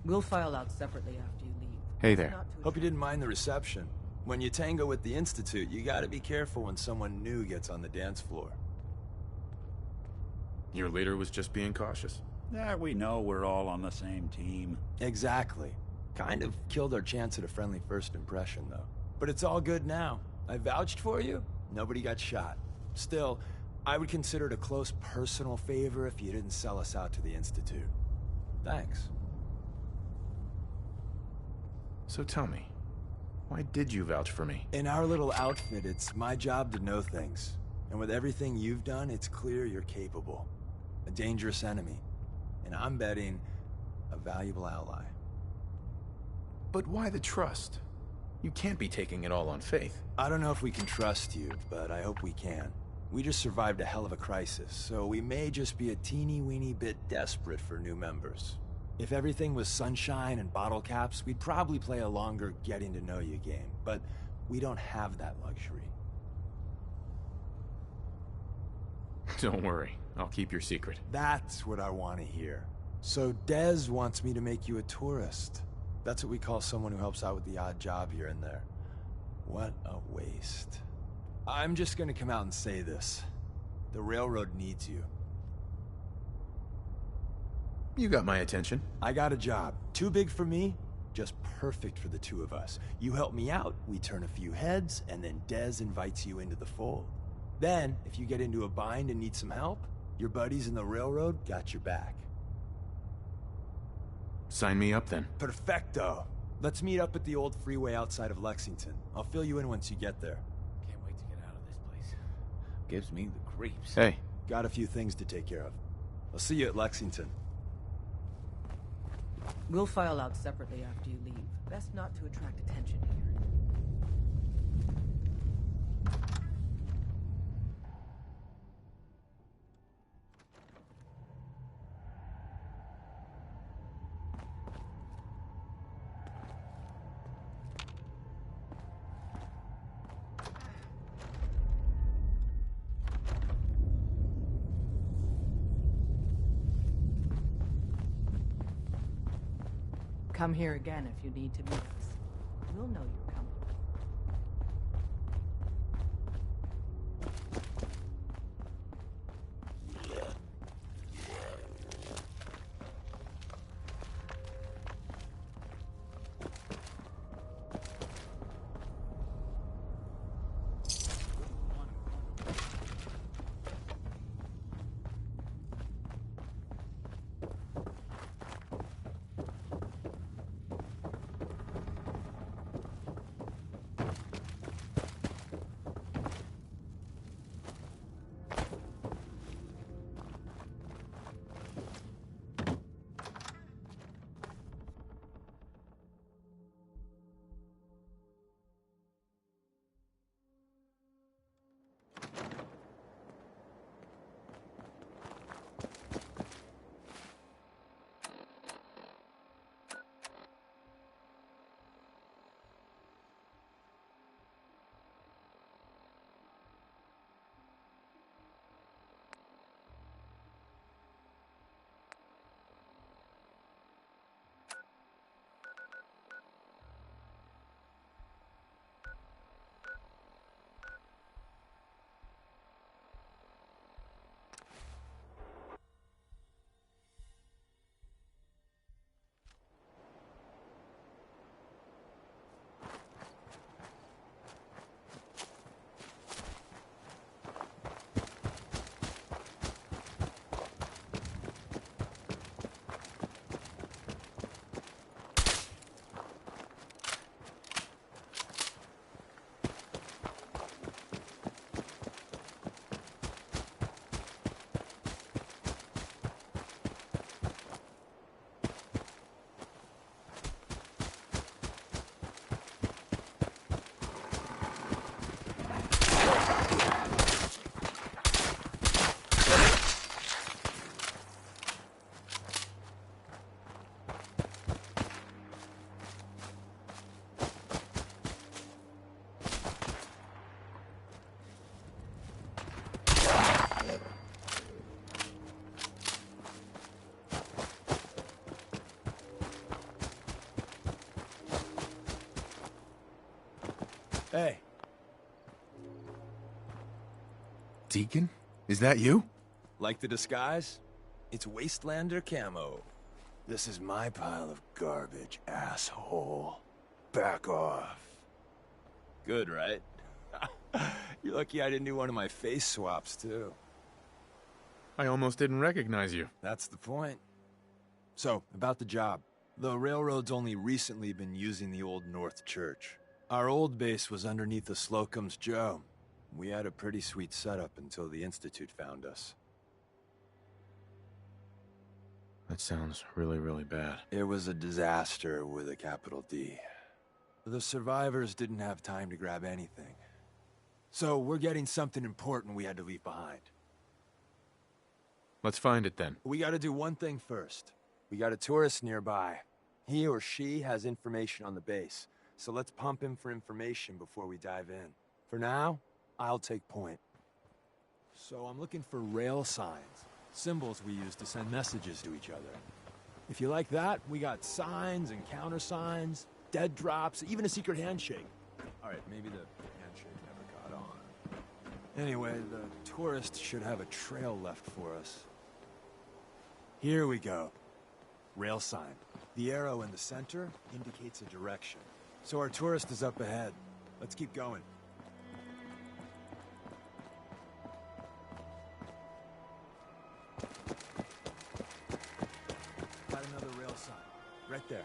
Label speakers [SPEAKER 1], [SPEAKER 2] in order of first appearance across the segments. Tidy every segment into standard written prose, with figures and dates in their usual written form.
[SPEAKER 1] We'll file out separately after you leave.
[SPEAKER 2] Hey there.
[SPEAKER 3] Hope you didn't mind the reception. When you tango with the Institute, you gotta be careful when someone new gets on the dance floor.
[SPEAKER 2] Your leader was just being cautious.
[SPEAKER 4] Yeah, we know we're all on the same team.
[SPEAKER 3] Exactly. Kind of killed our chance at a friendly first impression, though. But it's all good now. I vouched for you. Nobody got shot. Still, I would consider it a close personal favor if you didn't sell us out to the Institute. Thanks.
[SPEAKER 2] So tell me, why did you vouch for me?
[SPEAKER 3] In our little outfit, it's my job to know things. And with everything you've done, it's clear you're capable. A dangerous enemy. And I'm betting a valuable ally.
[SPEAKER 2] But why the trust? You can't be taking it all on faith.
[SPEAKER 3] I don't know if we can trust you, but I hope we can. We just survived a hell of a crisis, so we may just be a teeny-weeny bit desperate for new members. If everything was sunshine and bottle caps, we'd probably play a longer getting-to-know-you game, but we don't have that luxury.
[SPEAKER 2] Don't worry, I'll keep your secret.
[SPEAKER 3] That's what I want to hear. So Dez wants me to make you a tourist. That's what we call someone who helps out with the odd job here and there. What a waste. I'm just gonna come out and say this. The railroad needs you.
[SPEAKER 2] You got my attention.
[SPEAKER 3] I got a job. Too big for me, just perfect for the two of us. You help me out, we turn a few heads, and then Dez invites you into the fold. Then, if you get into a bind and need some help, your buddies in the railroad got your back.
[SPEAKER 2] Sign me up then.
[SPEAKER 3] Perfecto. Let's meet up at the old freeway outside of Lexington. I'll fill you in once you get there.
[SPEAKER 5] Can't wait to get out of this place. Gives me the creeps.
[SPEAKER 2] Hey.
[SPEAKER 3] Got a few things to take care of. I'll see you at Lexington.
[SPEAKER 1] We'll file out separately after you leave. Best not to attract attention here. Come here again if you need to meet us. We'll know you're coming.
[SPEAKER 3] Hey.
[SPEAKER 2] Deacon? Is that you?
[SPEAKER 3] Like the disguise? It's Wastelander camo. This is my pile of garbage, asshole. Back off. Good, right? You're lucky I didn't do one of my face swaps, too.
[SPEAKER 2] I almost didn't recognize you.
[SPEAKER 3] That's the point. So, about the job. The railroad's only recently been using the Old North Church. Our old base was underneath the Slocum's Joe. We had a pretty sweet setup until the Institute found us.
[SPEAKER 2] That sounds really, really bad.
[SPEAKER 3] It was a disaster with a capital D. The survivors didn't have time to grab anything. So we're getting something important we had to leave behind.
[SPEAKER 2] Let's find it then.
[SPEAKER 3] We gotta do one thing first. We got a tourist nearby. He or she has information on the base, so let's pump him for information before we dive in. For now, I'll take point. So I'm looking for rail signs, symbols we use to send messages to each other. If you like that, we got signs and countersigns, dead drops, even a secret handshake. All right, maybe the handshake never got on. Anyway, the tourist should have a trail left for us. Here we go. Rail sign. The arrow in the center indicates a direction. So our tourist is up ahead. Let's keep going. Got another rail sign. Right there.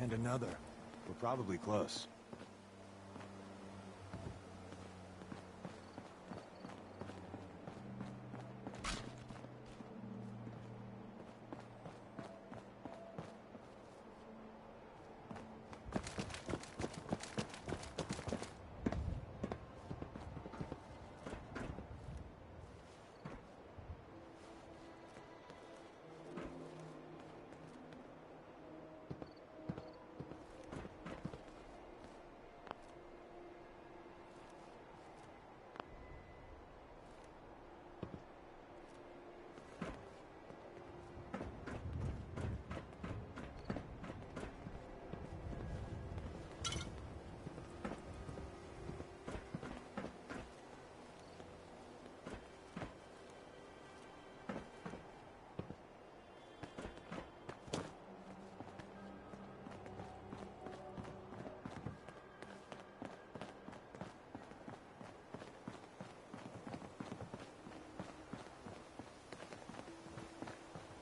[SPEAKER 3] And another. We're probably close.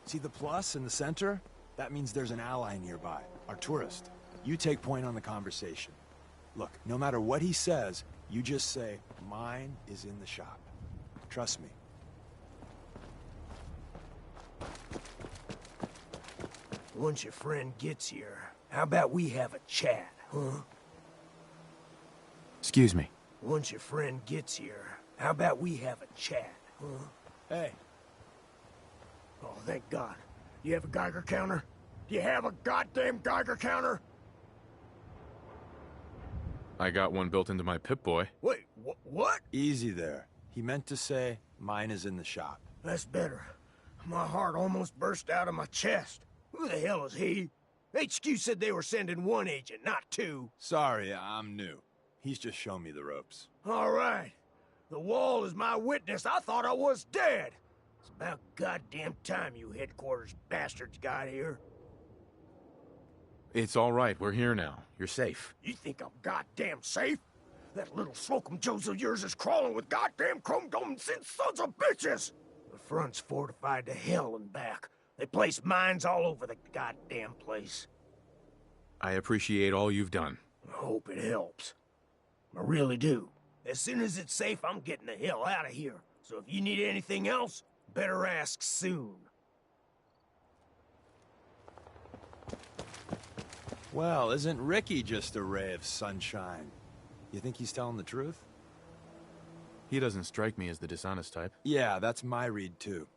[SPEAKER 3] See the plus in the center? That means there's an ally nearby, our tourist. You take point on the conversation. Look, no matter what he says, you just say, mine is in the shop. Trust me.
[SPEAKER 6] Once your friend gets here, how about we have a chat, huh?
[SPEAKER 2] Excuse me.
[SPEAKER 6] Once your friend gets here, how about we have a chat, huh?
[SPEAKER 3] Hey.
[SPEAKER 6] Oh, thank God. You have a Geiger counter? Do you have a goddamn Geiger counter?
[SPEAKER 2] I got one built into my Pip-Boy.
[SPEAKER 6] Wait, what?
[SPEAKER 3] Easy there. He meant to say, mine is in the shop.
[SPEAKER 6] That's better. My heart almost burst out of my chest. Who the hell is he? HQ said they were sending one agent, not two.
[SPEAKER 3] Sorry, I'm new. He's just shown me the ropes.
[SPEAKER 6] All right. The wall is my witness. I thought I was dead. It's about goddamn time you headquarters bastards got here.
[SPEAKER 2] It's all right. We're here now. You're safe.
[SPEAKER 6] You think I'm goddamn safe? That little Slocum Joes of yours is crawling with goddamn chrome-domed sons of bitches! The front's fortified to hell and back. They place mines all over the goddamn place.
[SPEAKER 2] I appreciate all you've done.
[SPEAKER 6] I hope it helps. I really do. As soon as it's safe, I'm getting the hell out of here. So if you need anything else, better ask soon.
[SPEAKER 3] Well, isn't Ricky just a ray of sunshine? You think he's telling the truth?
[SPEAKER 2] He doesn't strike me as the dishonest type.
[SPEAKER 3] Yeah, that's my read too.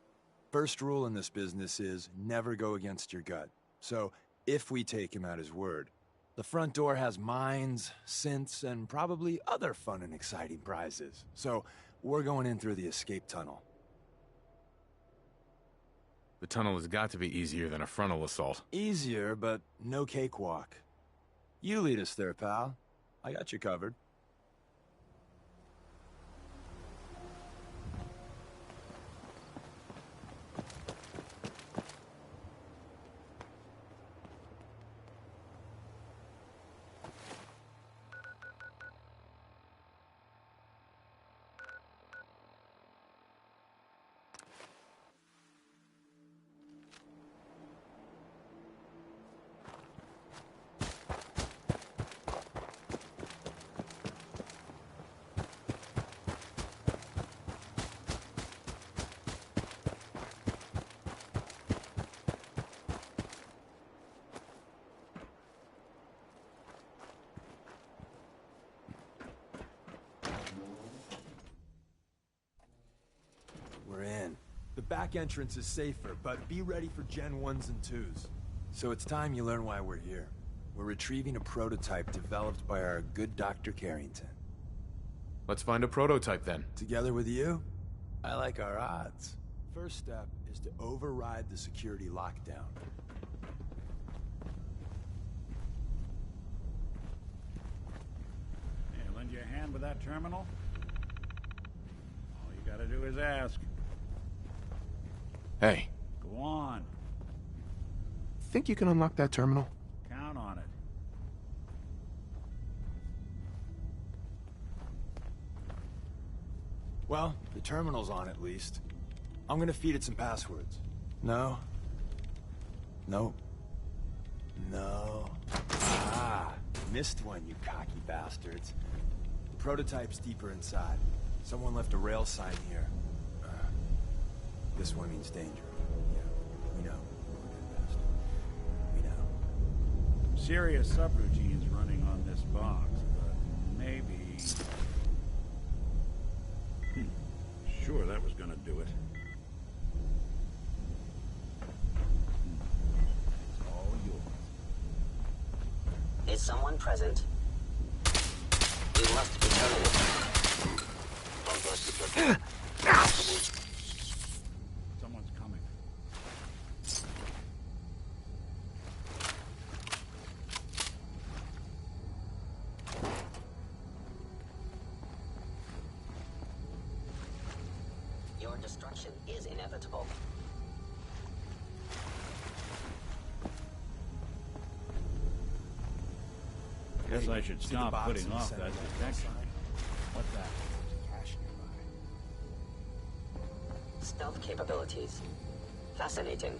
[SPEAKER 3] First rule in this business is never go against your gut. So, if we take him at his word, the front door has mines, synths, and probably other fun and exciting prizes. So, we're going in through the escape tunnel.
[SPEAKER 2] The tunnel has got to be easier than a frontal assault.
[SPEAKER 3] Easier, but no cakewalk. You lead us there, pal. I got you covered. We're in. The back entrance is safer, but be ready for Gen 1s and 2s. So it's time you learn why we're here. We're retrieving a prototype developed by our good Dr. Carrington.
[SPEAKER 2] Let's find a prototype then.
[SPEAKER 3] Together with you, I like our odds. First step is to override the security lockdown.
[SPEAKER 4] Hey, lend you a hand with that terminal? All you gotta do is ask.
[SPEAKER 2] Hey,
[SPEAKER 4] Go on.
[SPEAKER 2] think you can unlock that terminal?
[SPEAKER 4] Count on it.
[SPEAKER 3] Well, the terminal's on at least. I'm gonna feed it some passwords. No. Nope. No. Ah, missed one, you cocky bastards. The prototype's deeper inside. Someone left a rail sign here. This one means danger. Yeah, we know. We know.
[SPEAKER 4] Serious subroutines running on this box, but maybe... Sure, that was gonna do it. It's all yours.
[SPEAKER 7] Is someone present? We must be terminated.
[SPEAKER 4] Someone's coming.
[SPEAKER 7] Your destruction is inevitable.
[SPEAKER 4] Guess I should
[SPEAKER 3] See the
[SPEAKER 4] stop
[SPEAKER 3] box
[SPEAKER 4] putting
[SPEAKER 3] in the
[SPEAKER 4] off
[SPEAKER 3] center
[SPEAKER 4] that
[SPEAKER 3] of that rail
[SPEAKER 4] detection.
[SPEAKER 3] sign?
[SPEAKER 4] What's that?
[SPEAKER 3] Cash nearby.
[SPEAKER 7] Stealth capabilities. Fascinating.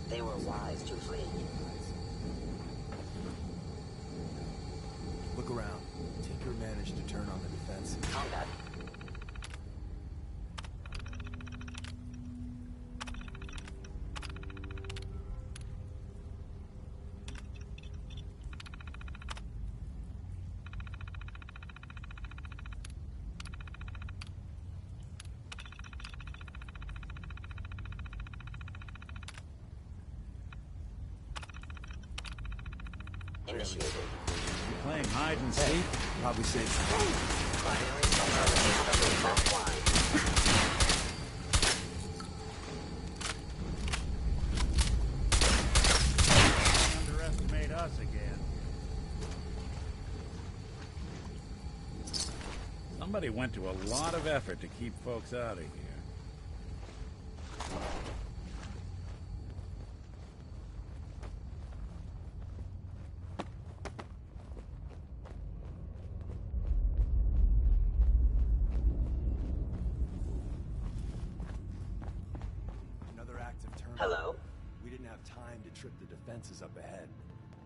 [SPEAKER 7] They were wise to flee.
[SPEAKER 3] Look around. Tinker managed to turn on the defense.
[SPEAKER 7] Combat. Initiated.
[SPEAKER 4] You playing hide and seek?
[SPEAKER 3] Probably safe.
[SPEAKER 7] Primary capabilities offline.
[SPEAKER 4] Underestimate us again. Somebody went to a lot of effort to keep folks out of here.
[SPEAKER 7] Hello?
[SPEAKER 3] We didn't have time to trip the defenses up ahead.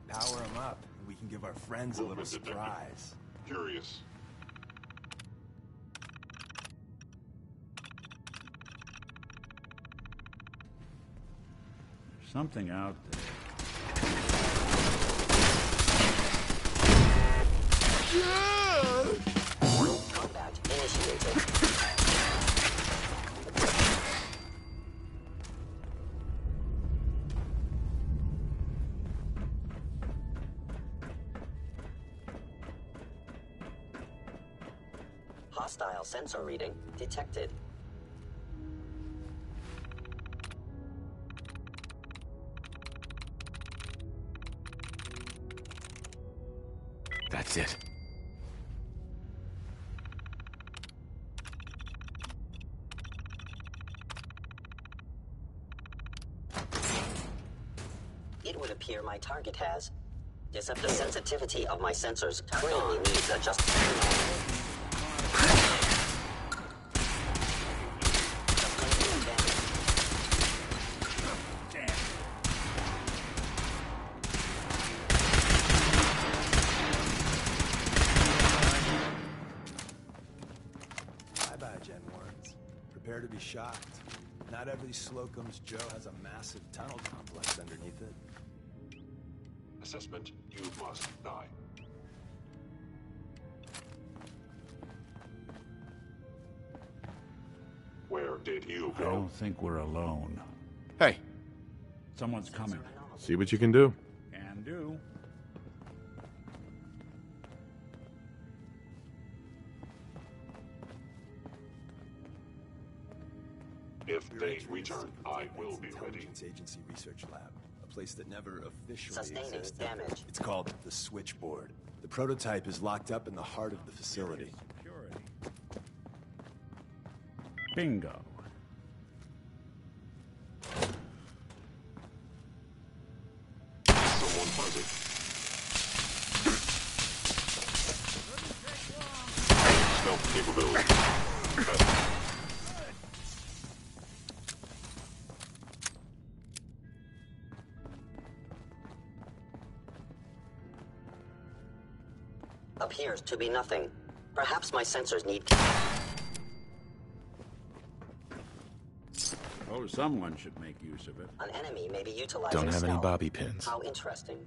[SPEAKER 3] Power them up, and we can give our friends a little surprise.
[SPEAKER 8] Curious.
[SPEAKER 4] Something out there.
[SPEAKER 7] Combat initiated. Hostile sensor reading detected.
[SPEAKER 2] That's it.
[SPEAKER 7] It would appear my target has. The sensitivity of my sensors currently needs adjustment.
[SPEAKER 3] Bye-bye, Gen Warrens. Prepare to be shocked. Not every Slocum's Joe has a massive tunnel complex underneath it.
[SPEAKER 8] Assessment, you must die. Where did you
[SPEAKER 4] I
[SPEAKER 8] go?
[SPEAKER 4] don't think we're alone.
[SPEAKER 2] Hey,
[SPEAKER 4] Someone's coming.
[SPEAKER 9] See what you can do.
[SPEAKER 4] Can do.
[SPEAKER 8] If
[SPEAKER 3] We were
[SPEAKER 8] they
[SPEAKER 3] entering
[SPEAKER 8] return,
[SPEAKER 3] a
[SPEAKER 8] I will
[SPEAKER 3] Defense
[SPEAKER 8] be ready.
[SPEAKER 3] Intelligence Agency research lab, a place that never officially
[SPEAKER 7] Sustaining
[SPEAKER 3] existed.
[SPEAKER 7] damage.
[SPEAKER 3] It's called the Switchboard. The prototype is locked up in the heart of the facility.
[SPEAKER 4] Security. Bingo.
[SPEAKER 8] Someone present. Stealth capability.
[SPEAKER 7] Appears to be nothing. Perhaps my sensors need.
[SPEAKER 4] Oh, someone should make use of it.
[SPEAKER 7] An enemy may be utilizing
[SPEAKER 2] don't have any
[SPEAKER 7] stealth.
[SPEAKER 2] bobby pins.
[SPEAKER 7] How interesting.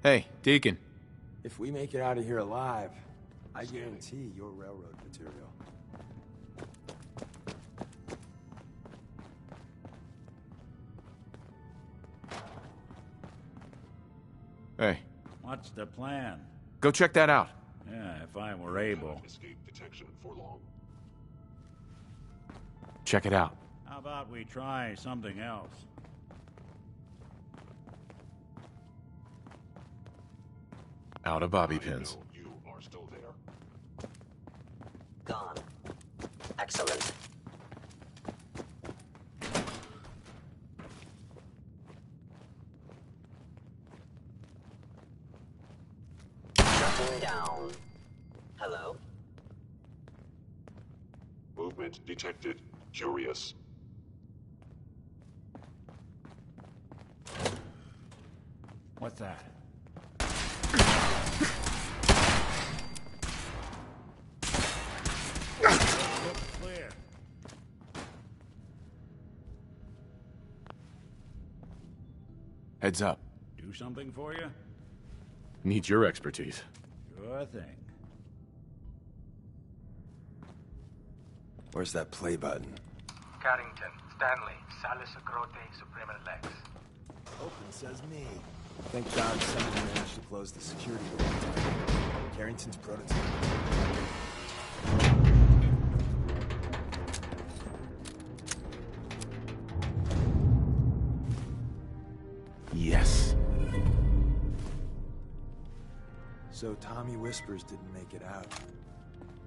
[SPEAKER 2] Hey, Deacon.
[SPEAKER 3] If we make it out of here alive, I guarantee you're railroad material.
[SPEAKER 2] Hey,
[SPEAKER 4] What's the plan?
[SPEAKER 2] go check that out.
[SPEAKER 4] Yeah, if I were able.
[SPEAKER 8] Escape detection for long.
[SPEAKER 2] Check it out.
[SPEAKER 4] How about we try something else?
[SPEAKER 2] Out of bobby
[SPEAKER 8] I
[SPEAKER 2] pins.
[SPEAKER 8] know you are still there.
[SPEAKER 7] Gone. Excellent. Shutting down. Hello?
[SPEAKER 8] Movement detected. Curious.
[SPEAKER 4] What's that? Clear.
[SPEAKER 2] Heads up.
[SPEAKER 4] Do something for you?
[SPEAKER 2] Need your expertise.
[SPEAKER 4] Sure thing.
[SPEAKER 3] Where's that play button?
[SPEAKER 10] Carrington, Stanley, Salis Agrote, Suprema Lex.
[SPEAKER 3] Open says me. Thank God someone managed to close the security door. Carrington's prototype.
[SPEAKER 2] Yes.
[SPEAKER 3] So Tommy Whispers didn't make it out.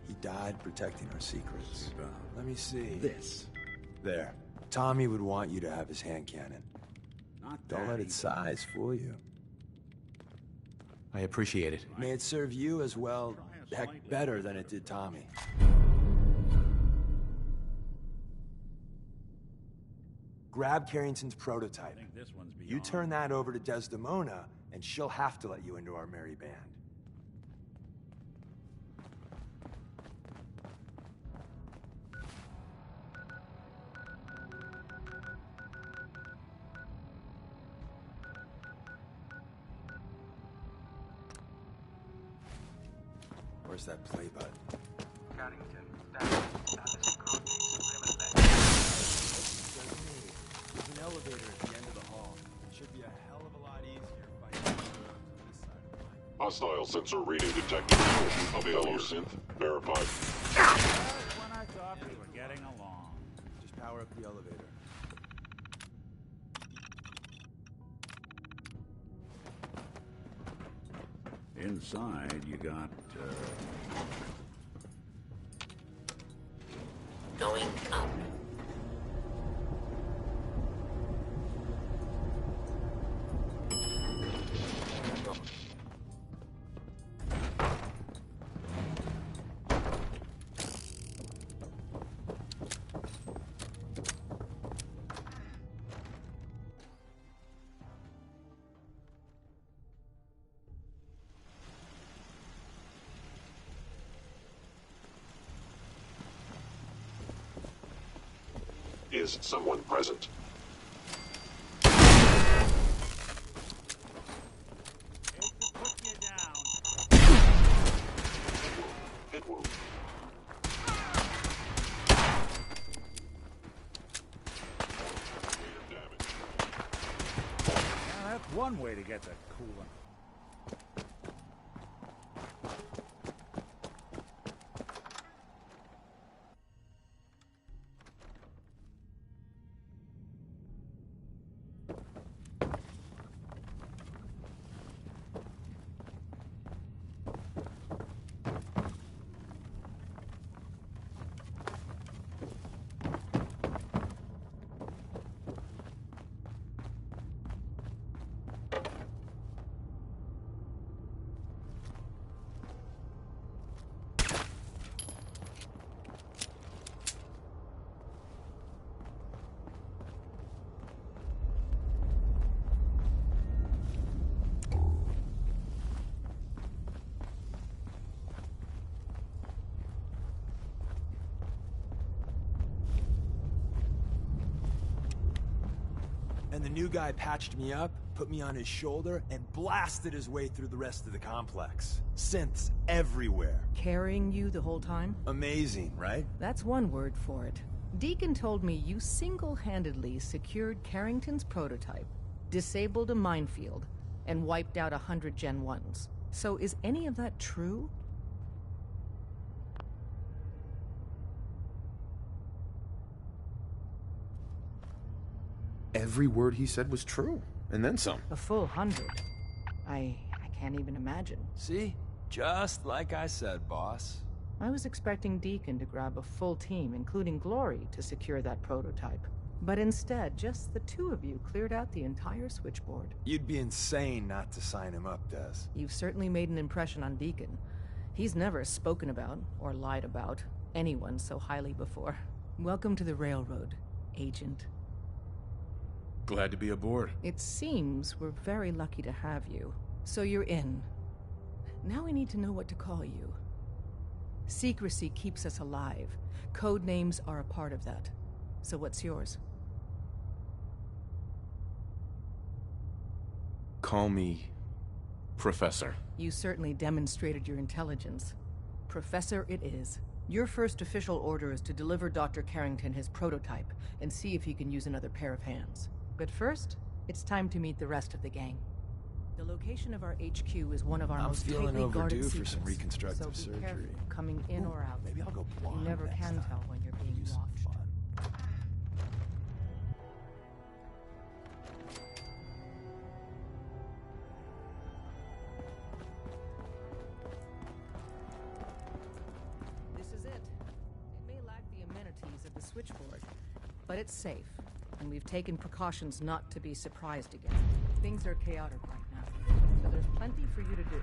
[SPEAKER 3] He died protecting our secrets. Let me see.
[SPEAKER 4] This.
[SPEAKER 3] There. Tommy would want you to have his hand cannon.
[SPEAKER 4] Not
[SPEAKER 3] Don't
[SPEAKER 4] that
[SPEAKER 3] let its
[SPEAKER 4] easy.
[SPEAKER 3] size fool you.
[SPEAKER 2] I appreciate it.
[SPEAKER 3] May it serve you as well, heck, better than it did Tommy. grab Carrington's prototype.
[SPEAKER 4] I think this one's beyond.
[SPEAKER 3] You turn that over to Desdemona, and she'll have to let you into our merry band. Where's that play button?
[SPEAKER 10] Carrington, Stanley, Salis Grote,
[SPEAKER 3] There's an elevator at the end of the hall. It should be a hell of a lot easier fighting this side of the line.
[SPEAKER 8] Hostile sensor reading detected. Fellow synth verified.
[SPEAKER 4] When I thought we were getting along.
[SPEAKER 3] Just power up the elevator.
[SPEAKER 4] Inside, you got,
[SPEAKER 7] Going up.
[SPEAKER 8] Is someone present?
[SPEAKER 4] put you down.
[SPEAKER 8] Hit wound. Damage.
[SPEAKER 4] Now, that's one way to get the coolant.
[SPEAKER 3] And the new guy patched me up, put me on his shoulder, and blasted his way through the rest of the complex. Synths everywhere.
[SPEAKER 1] Carrying you the whole time?
[SPEAKER 3] Amazing, right?
[SPEAKER 1] That's one word for it. Deacon told me you single-handedly secured Carrington's prototype, disabled a minefield, and wiped out 100 Gen 1s. So is any of that true?
[SPEAKER 2] Every word he said was true, and then some.
[SPEAKER 1] A full 100. I can't even imagine.
[SPEAKER 3] See? Just like I said, boss.
[SPEAKER 1] I was expecting Deacon to grab a full team, including Glory, to secure that prototype. But instead, just the two of you cleared out the entire switchboard.
[SPEAKER 3] You'd be insane not to sign him up, Des.
[SPEAKER 1] You've certainly made an impression on Deacon. He's never spoken about, or lied about, anyone so highly before. Welcome to the Railroad, Agent.
[SPEAKER 2] Glad to be aboard.
[SPEAKER 1] It seems we're very lucky to have you. So you're in. Now we need to know what to call you. Secrecy keeps us alive. Code names are a part of that. So what's yours?
[SPEAKER 2] Call me Professor.
[SPEAKER 1] You certainly demonstrated your intelligence. Professor it is. Your first official order is to deliver Dr. Carrington his prototype and see if he can use another pair of hands. But first, it's time to meet the rest of the gang. The location of our HQ is one of our most tightly guarded
[SPEAKER 3] overdue
[SPEAKER 1] secrets.
[SPEAKER 3] for some reconstructive
[SPEAKER 1] so be
[SPEAKER 3] surgery.
[SPEAKER 1] careful coming in or out.
[SPEAKER 3] Maybe I'll go blonde.
[SPEAKER 1] You never
[SPEAKER 3] next
[SPEAKER 1] can
[SPEAKER 3] time.
[SPEAKER 1] tell when you're being
[SPEAKER 3] Do some
[SPEAKER 1] watched.
[SPEAKER 3] fun.
[SPEAKER 1] This is it. It may lack the amenities of the switchboard, but it's safe, and we've taken precautions not to be surprised again. Things are chaotic right now, so there's plenty for you to do.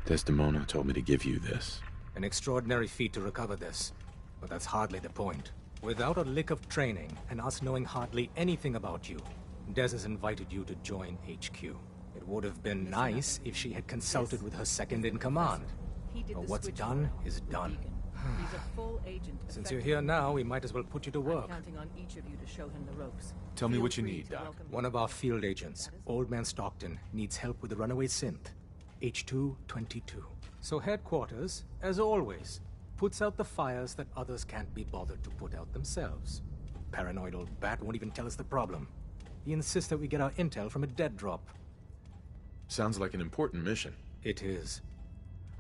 [SPEAKER 2] Desdemona told me to give you this.
[SPEAKER 9] An extraordinary feat to recover this, but that's hardly the point. Without a lick of training, and us knowing hardly anything about you, Des has invited you to join HQ. It would have been nice if she had consulted with her second-in-command. But what's done is done.
[SPEAKER 1] He's a full agent.
[SPEAKER 9] Since you're here now, we might as well put you to work.
[SPEAKER 1] I'm counting on each of you to show him the ropes.
[SPEAKER 2] Tell me
[SPEAKER 1] Feel
[SPEAKER 2] what you
[SPEAKER 1] free
[SPEAKER 2] need,
[SPEAKER 1] to
[SPEAKER 2] Doc.
[SPEAKER 1] welcome
[SPEAKER 9] One of our field agents, Old Man Stockton, needs help with the runaway synth. H222. So headquarters, as always, puts out the fires that others can't be bothered to put out themselves. Paranoid old bat won't even tell us the problem. He insists that we get our intel from a dead drop.
[SPEAKER 2] Sounds like an important mission.
[SPEAKER 9] It is.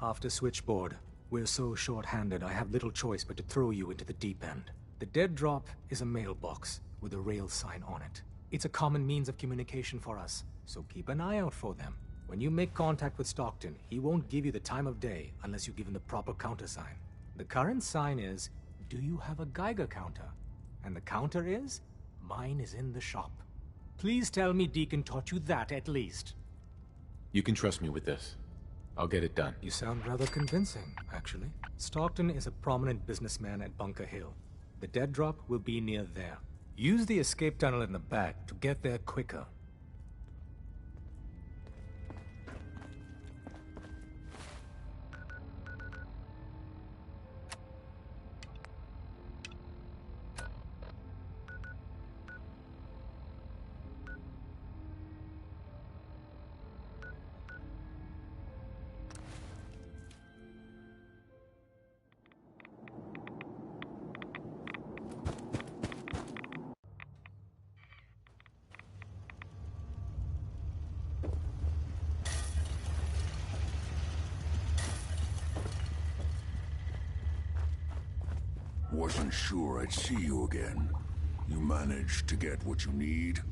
[SPEAKER 9] After Switchboard, we're so short-handed I have little choice but to throw you into the deep end. The dead drop is a mailbox with a rail sign on it. It's a common means of communication for us, so keep an eye out for them. When you make contact with Stockton, he won't give you the time of day unless you give him the proper countersign. The current sign is, do you have a Geiger counter? And the counter is, mine is in the shop. Please tell me Deacon taught you that at least.
[SPEAKER 2] You can trust me with this. I'll get it done.
[SPEAKER 9] You sound rather convincing, actually. Stockton is a prominent businessman at Bunker Hill. The dead drop will be near there. Use the escape tunnel in the back to get there quicker.
[SPEAKER 8] Wasn't sure I'd see you again. You managed to get what you need?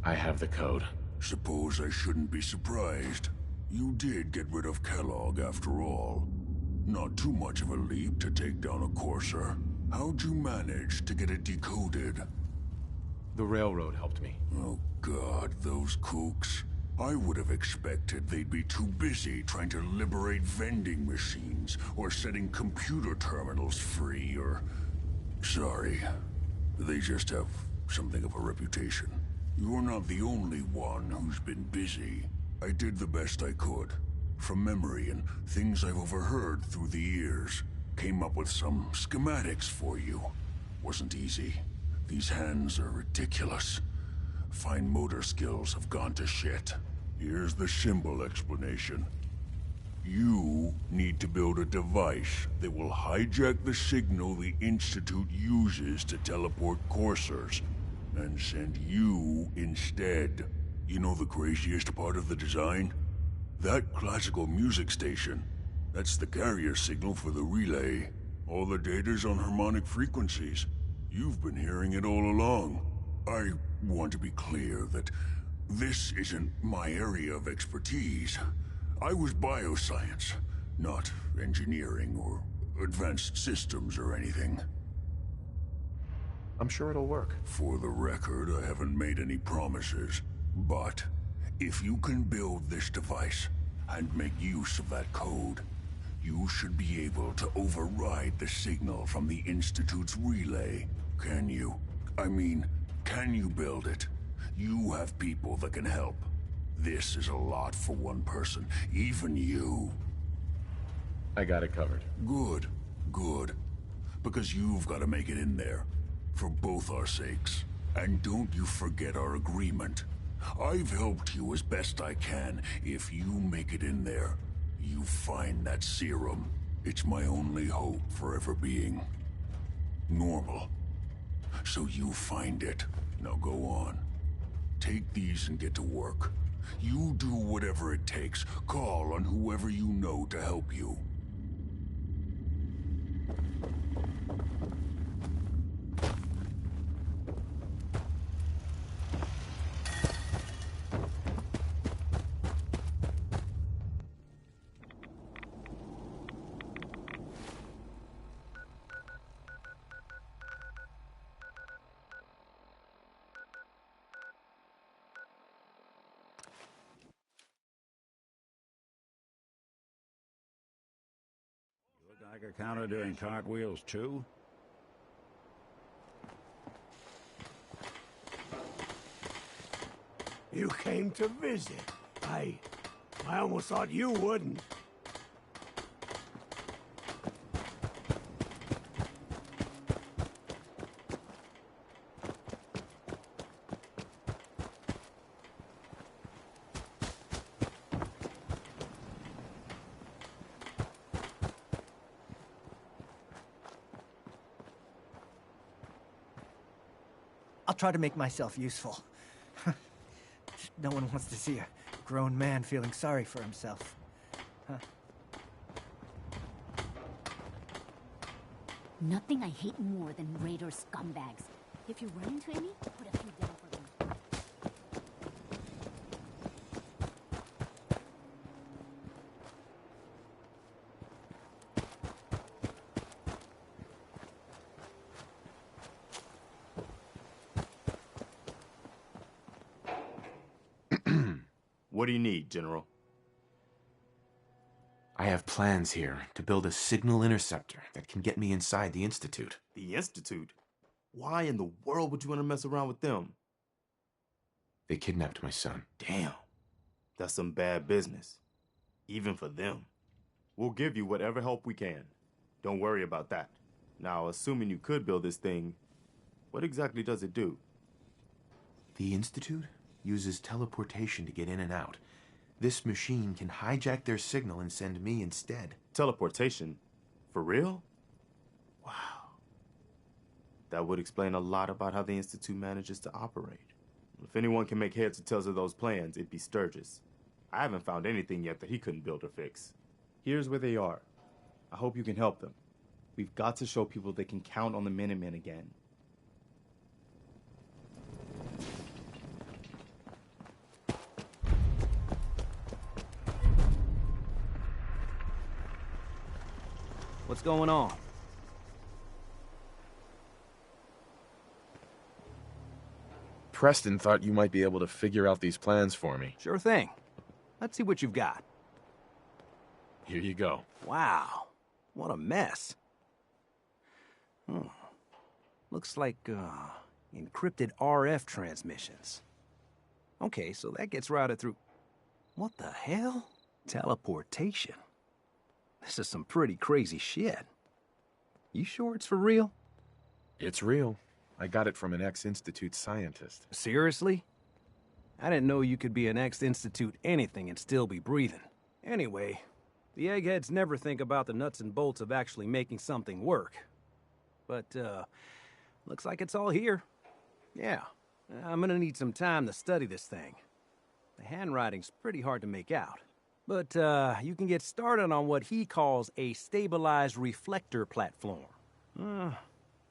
[SPEAKER 2] I have the code.
[SPEAKER 8] Suppose I shouldn't be surprised. You did get rid of Kellogg after all. Not too much of a leap to take down a Courser. How'd you manage to get it decoded?
[SPEAKER 2] The railroad helped me.
[SPEAKER 8] Oh God, those kooks. I would have expected they'd be too busy trying to liberate vending machines, or setting computer terminals free, or... Sorry. They just have something of a reputation. You're not the only one who's been busy. I did the best I could. From memory and things I've overheard through the years. Came up with some schematics for you. Wasn't easy. These hands are ridiculous. Fine motor skills have gone to shit. Here's the simple explanation. You need to build a device that will hijack the signal the Institute uses to teleport coursers, and send you instead. You know the craziest part of the design? That classical music station. That's the carrier signal for the relay. All the data's on harmonic frequencies. You've been hearing it all along. I want to be clear that this isn't my area of expertise. I was bioscience, not engineering or advanced systems or anything.
[SPEAKER 2] I'm sure it'll work.
[SPEAKER 8] For the record, I haven't made any promises. But if you can build this device and make use of that code, you should be able to override the signal from the Institute's relay. Can you? I mean, can you build it? You have people that can help. This is a lot for one person, even you.
[SPEAKER 2] I got it covered.
[SPEAKER 8] Good, good. Because you've got to make it in there. For both our sakes. And don't you forget our agreement. I've helped you as best I can. If you make it in there, you find that serum. It's my only hope for ever being normal. So you find it. Now go on. Take these and get to work. You do whatever it takes. Call on whoever you know to help you.
[SPEAKER 4] Geiger counter doing cartwheels too?
[SPEAKER 6] You came to visit. I almost thought you wouldn't.
[SPEAKER 11] I'll try to make myself useful. No one wants to see a grown man feeling sorry for himself. Huh.
[SPEAKER 12] Nothing I hate more than raider scumbags. If you run into any, put a few down for them.
[SPEAKER 13] What do you need, General?
[SPEAKER 14] I have plans here to build a signal interceptor that can get me inside the Institute.
[SPEAKER 13] The Institute? Why in the world would you want to mess around with them?
[SPEAKER 14] They kidnapped my son.
[SPEAKER 13] Damn. That's some bad business. Even for them. We'll give you whatever help we can. Don't worry about that. Now, assuming you could build this thing, what exactly does it do?
[SPEAKER 14] The Institute uses teleportation to get in and out. This machine can hijack their signal and send me instead.
[SPEAKER 13] Teleportation? For real? Wow. That would explain a lot about how the Institute manages to operate. If anyone can make heads or tails of those plans, it'd be Sturgis. I haven't found anything yet that he couldn't build or fix. Here's where they are. I hope you can help them. We've got to show people they can count on the Minutemen again.
[SPEAKER 15] What's going on?
[SPEAKER 2] Preston thought you might be able to figure out these plans for me.
[SPEAKER 15] Sure thing. Let's see what you've got.
[SPEAKER 2] Here you go.
[SPEAKER 15] Wow. What a mess. Looks like, encrypted RF transmissions. Okay, so that gets routed through... What the hell? Teleportation. This is some pretty crazy shit. You sure it's for real?
[SPEAKER 2] It's real. I got it from an ex-Institute scientist.
[SPEAKER 15] Seriously? I didn't know you could be an ex-Institute anything and still be breathing. Anyway, the eggheads never think about the nuts and bolts of actually making something work. But, looks like it's all here. Yeah, I'm gonna need some time to study this thing. The handwriting's pretty hard to make out. But, you can get started on what he calls a stabilized reflector platform.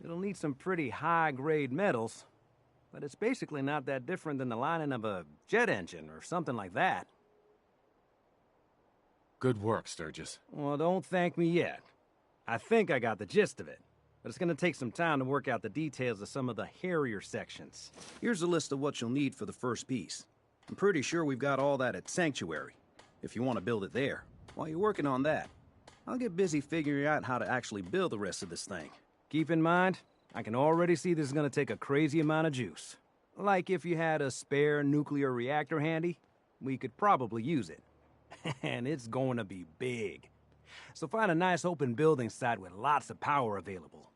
[SPEAKER 15] It'll need some pretty high-grade metals, but it's basically not that different than the lining of a jet engine or something like that.
[SPEAKER 2] Good work, Sturgis.
[SPEAKER 15] Well, don't thank me yet. I think I got the gist of it, but it's gonna take some time to work out the details of some of the hairier sections. Here's a list of what you'll need for the first piece. I'm pretty sure we've got all that at Sanctuary, if you want to build it there. While you're working on that, I'll get busy figuring out how to actually build the rest of this thing. Keep in mind, I can already see this is gonna take a crazy amount of juice. Like if you had a spare nuclear reactor handy, we could probably use it. And it's going to be big. So find a nice open building site with lots of power available.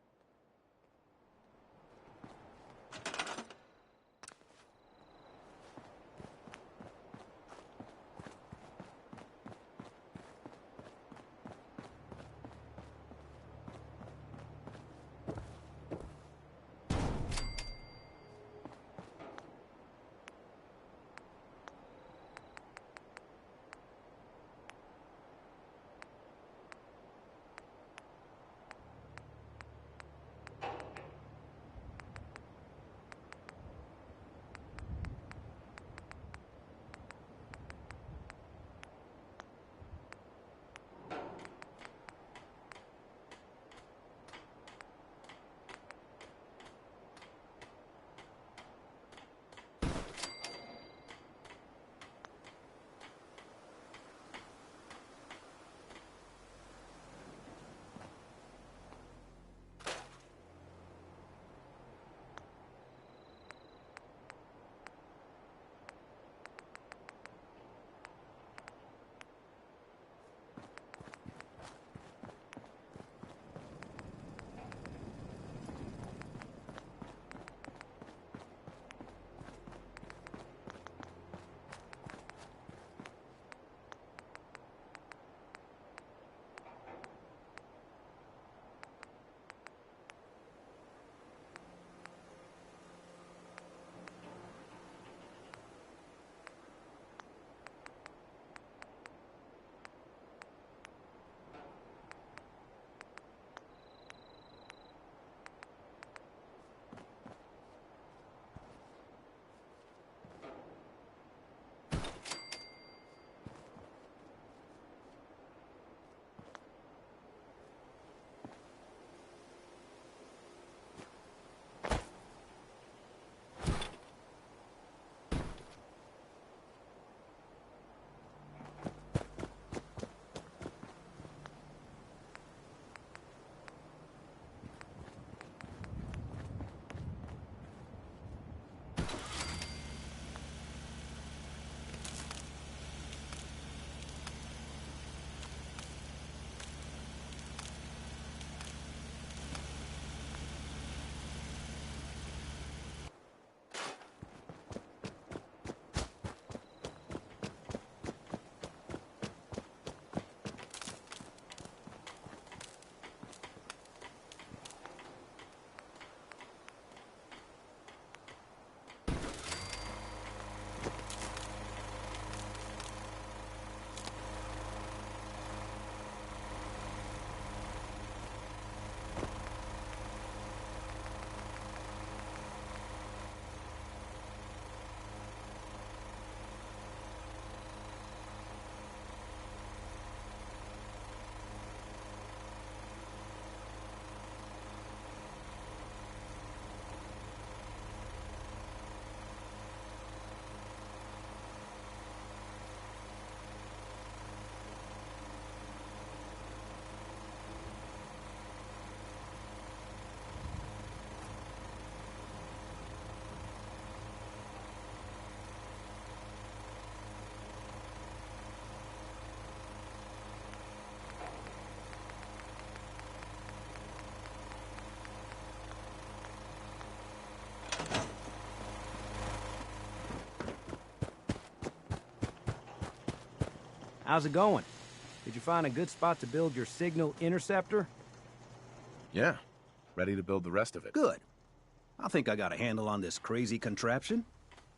[SPEAKER 15] How's it going? Did you find a good spot to build your signal interceptor?
[SPEAKER 2] Yeah. Ready to build the rest of it.
[SPEAKER 15] Good. I think I got a handle on this crazy contraption.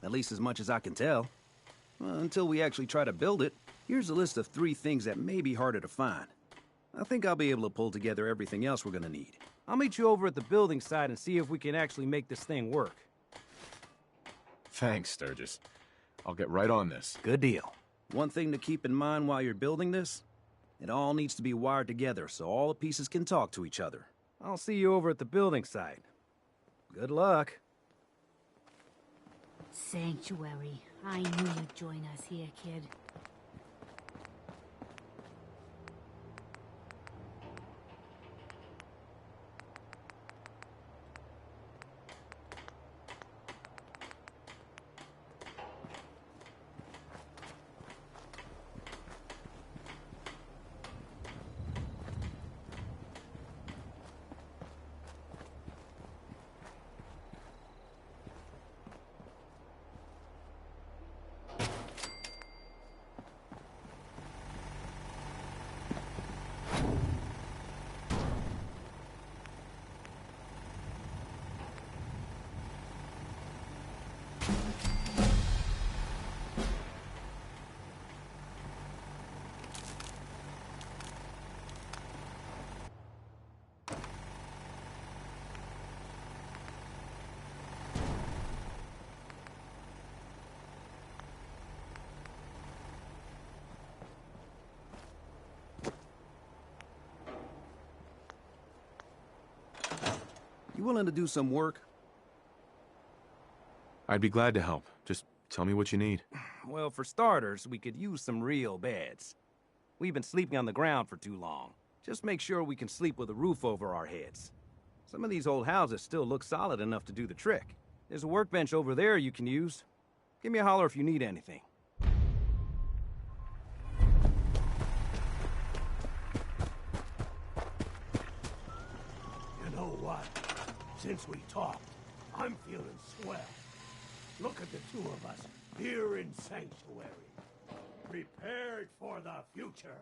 [SPEAKER 15] At least as much as I can tell. Well, until we actually try to build it, here's a list of 3 things that may be harder to find. I think I'll be able to pull together everything else we're gonna need. I'll meet you over at the building site and see if we can actually make this thing work.
[SPEAKER 2] Thanks, Sturgis. I'll get right on this.
[SPEAKER 15] Good deal. One thing to keep in mind while you're building this, it all needs to be wired together so all the pieces can talk to each other. I'll see you over at the building site. Good luck.
[SPEAKER 12] Sanctuary. I knew you'd join us here, kid.
[SPEAKER 15] You willing to do some work?
[SPEAKER 2] I'd be glad to help. Just tell me what you need.
[SPEAKER 15] Well, for starters, we could use some real beds. We've been sleeping on the ground for too long. Just make sure we can sleep with a roof over our heads. Some of these old houses still look solid enough to do the trick. There's a workbench over there you can use. Give me a holler if you need anything.
[SPEAKER 6] You know what? Since we talked, I'm feeling swell. Look at the 2 of us here in Sanctuary, prepared for the future.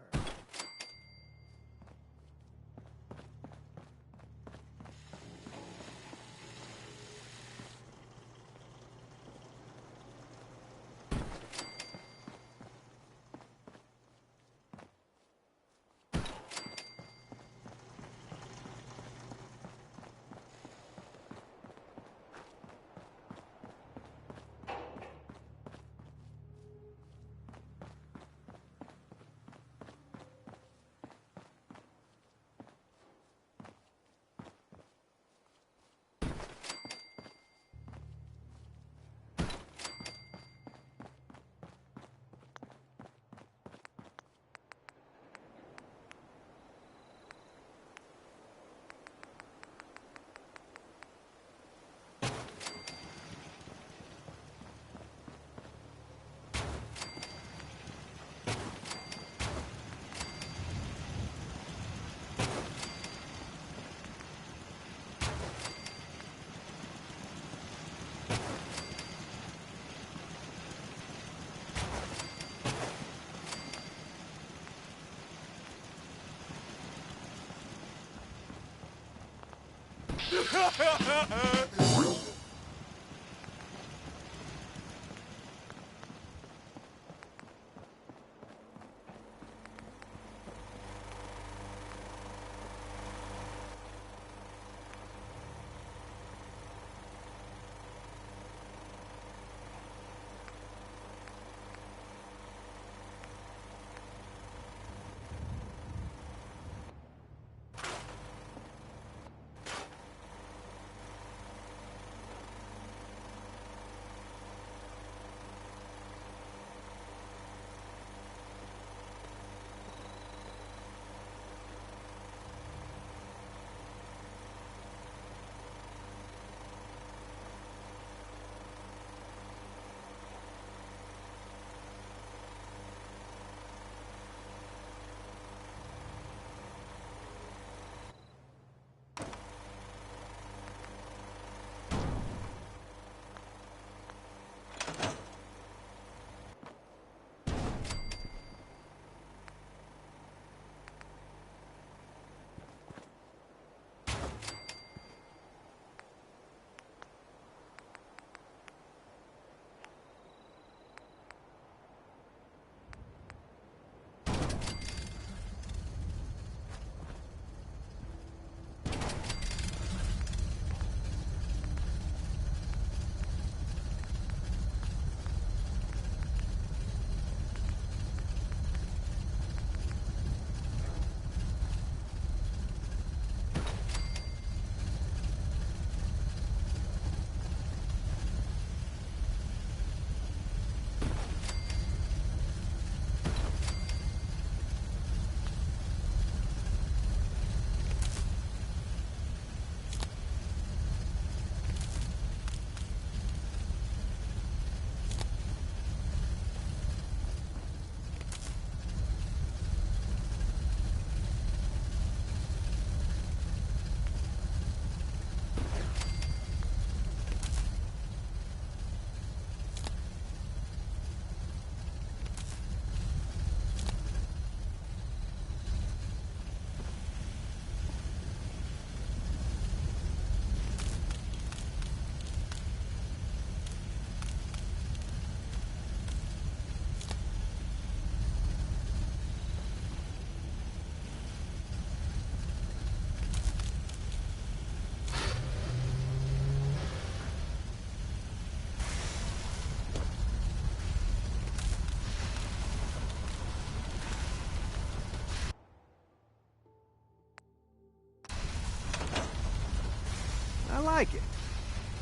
[SPEAKER 15] like it.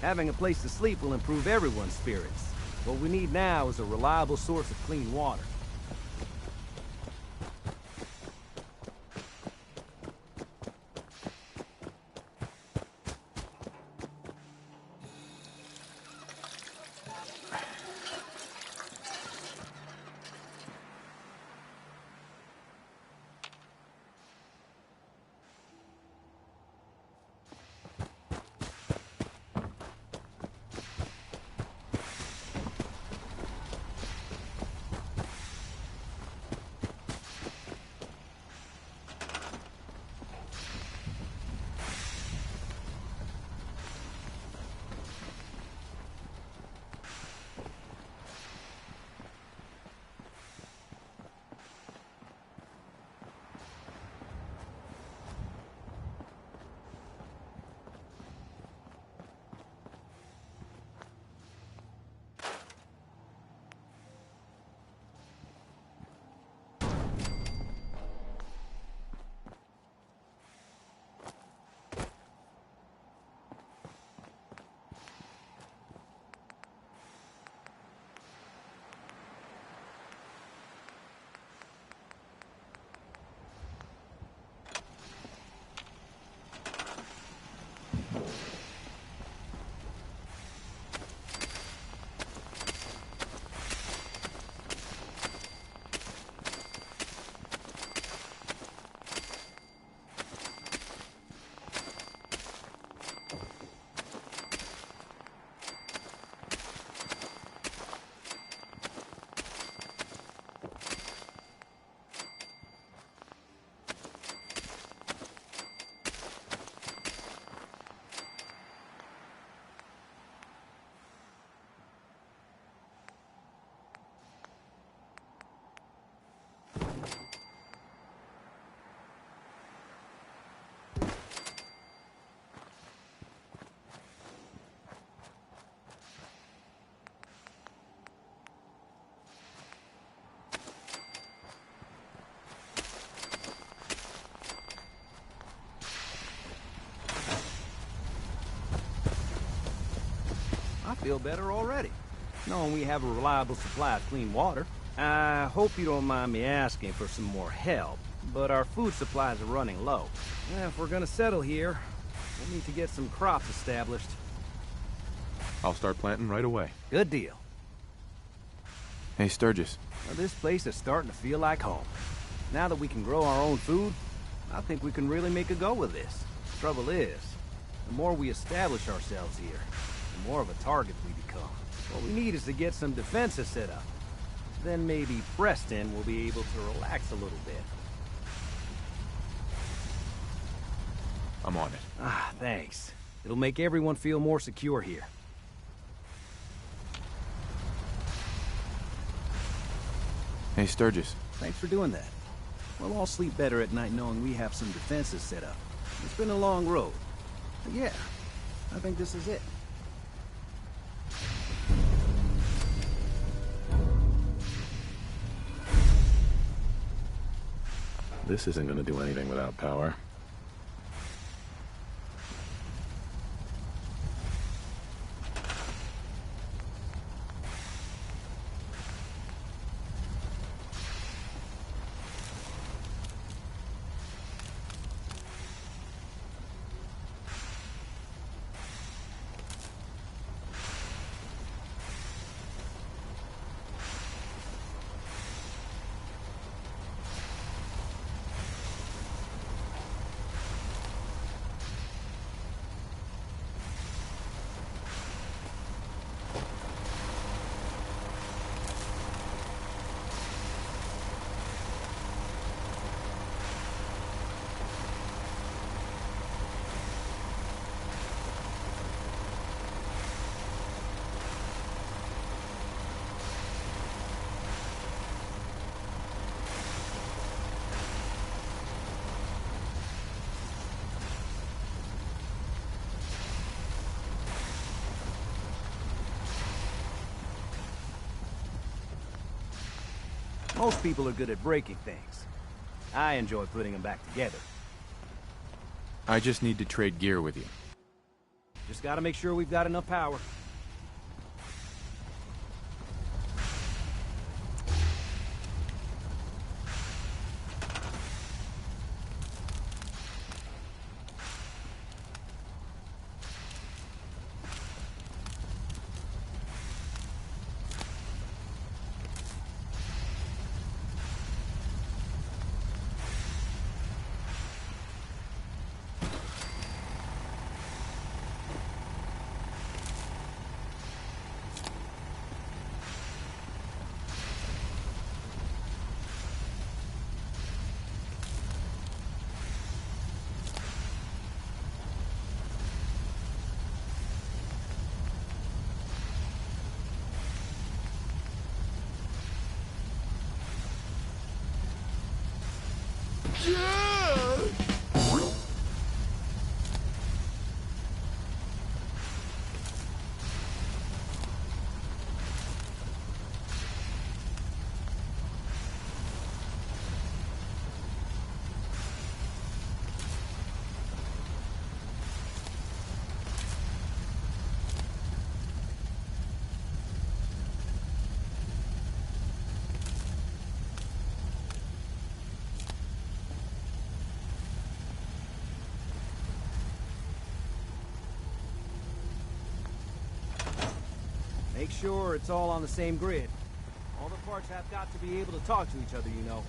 [SPEAKER 15] Having a place to sleep will improve everyone's spirits. What we need now is a reliable source of clean water. I feel better already, knowing we have a reliable supply of clean water. I hope you don't mind me asking for some more help, but our food supplies are running low. If we're gonna settle here, we'll need to get some crops established.
[SPEAKER 2] I'll start planting right away.
[SPEAKER 15] Good deal.
[SPEAKER 2] Hey, Sturgis.
[SPEAKER 15] Well, this place is starting to feel like home. Now that we can grow our own food, I think we can really make a go with this. Trouble is, the more we establish ourselves here, the more of a target we become. What we need is to get some defenses set up. Then maybe Preston will be able to relax a little bit.
[SPEAKER 2] I'm on it.
[SPEAKER 15] Ah, thanks. It'll make everyone feel more secure here.
[SPEAKER 2] Hey, Sturgis.
[SPEAKER 15] Thanks for doing that. We'll all sleep better at night knowing we have some defenses set up. It's been a long road. But yeah, I think this is it.
[SPEAKER 2] This isn't gonna do anything without power.
[SPEAKER 15] Most people are good at breaking things. I enjoy putting them back together.
[SPEAKER 2] I just need to trade gear with you.
[SPEAKER 15] Just gotta make sure we've got enough power. Make sure it's all on the same grid. All the parts have got to be able to talk to each other, you know.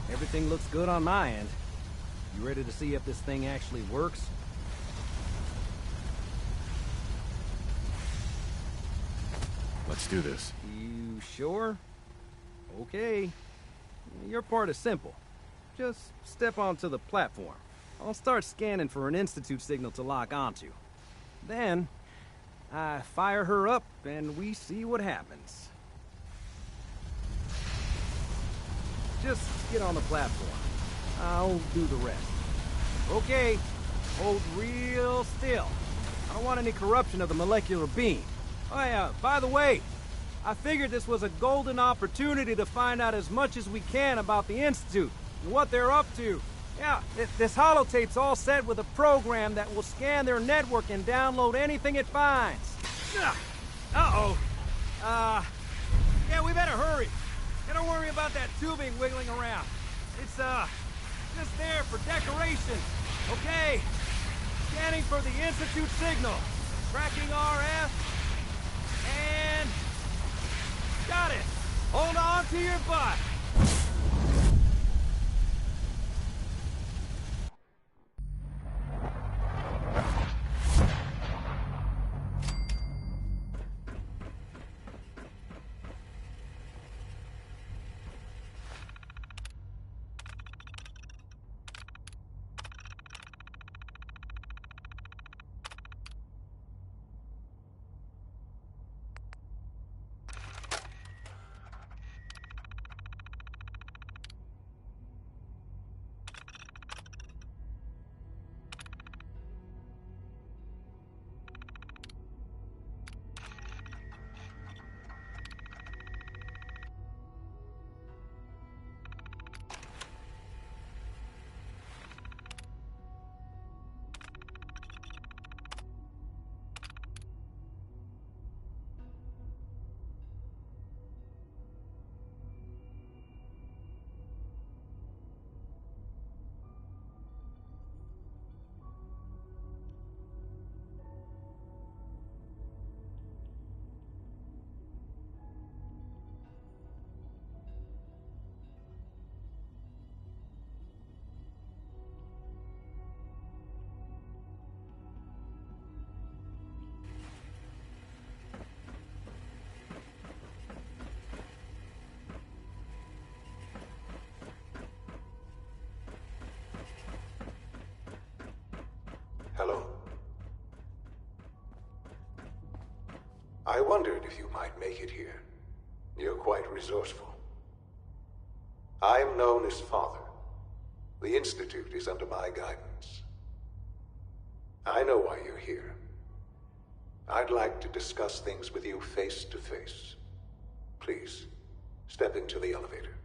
[SPEAKER 15] Everything looks good on my end. You ready to see if this thing actually works?
[SPEAKER 2] Let's do this.
[SPEAKER 15] You sure? Okay. Your part is simple. Just step onto the platform. I'll start scanning for an Institute signal to lock onto. Then, I fire her up and we see what happens. Just get on the platform. I'll do the rest. Okay, hold real still. I don't want any corruption of the molecular beam. Oh yeah, by the way, I figured this was a golden opportunity to find out as much as we can about the Institute and what they're up to. Yeah, this holotape's all set with a program that will scan their network and download anything it finds. Uh-oh. Yeah, we better hurry. Don't worry about that tubing wiggling around. It's, just there for decoration. Okay. Scanning for the Institute signal. Tracking RF. And... got it. Hold on to your butt.
[SPEAKER 16] I wondered if you might make it here. You're quite resourceful. I am known as Father. The Institute is under my guidance. I know why you're here. I'd like to discuss things with you face to face. Please, step into the elevator.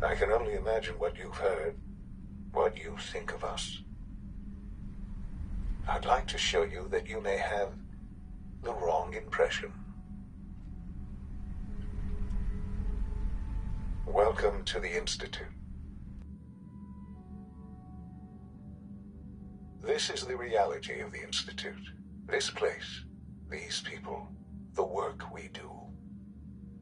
[SPEAKER 16] I can only imagine what you've heard, what you think of us. I'd like to show you that you may have the wrong impression. Welcome to the Institute. This is the reality of the Institute. This place, these people, the work we do.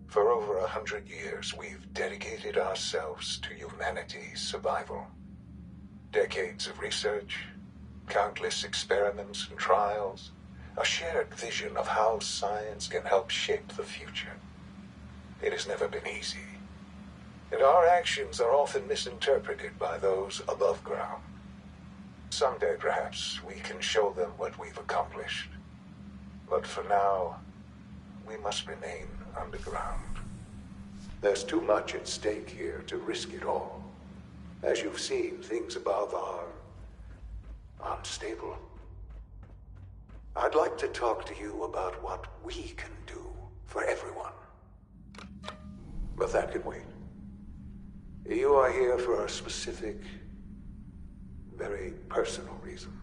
[SPEAKER 16] For over 100 years, we've dedicated ourselves to humanity's survival. Decades of research, countless experiments and trials, a shared vision of how science can help shape the future. It has never been easy, and our actions are often misinterpreted by those above ground. Someday, perhaps, we can show them what we've accomplished. But for now, we must remain underground. There's too much at stake here to risk it all. As you've seen, things above are unstable. I'd like to talk to you about what we can do for everyone. But that can wait. You are here for a specific, very personal reason.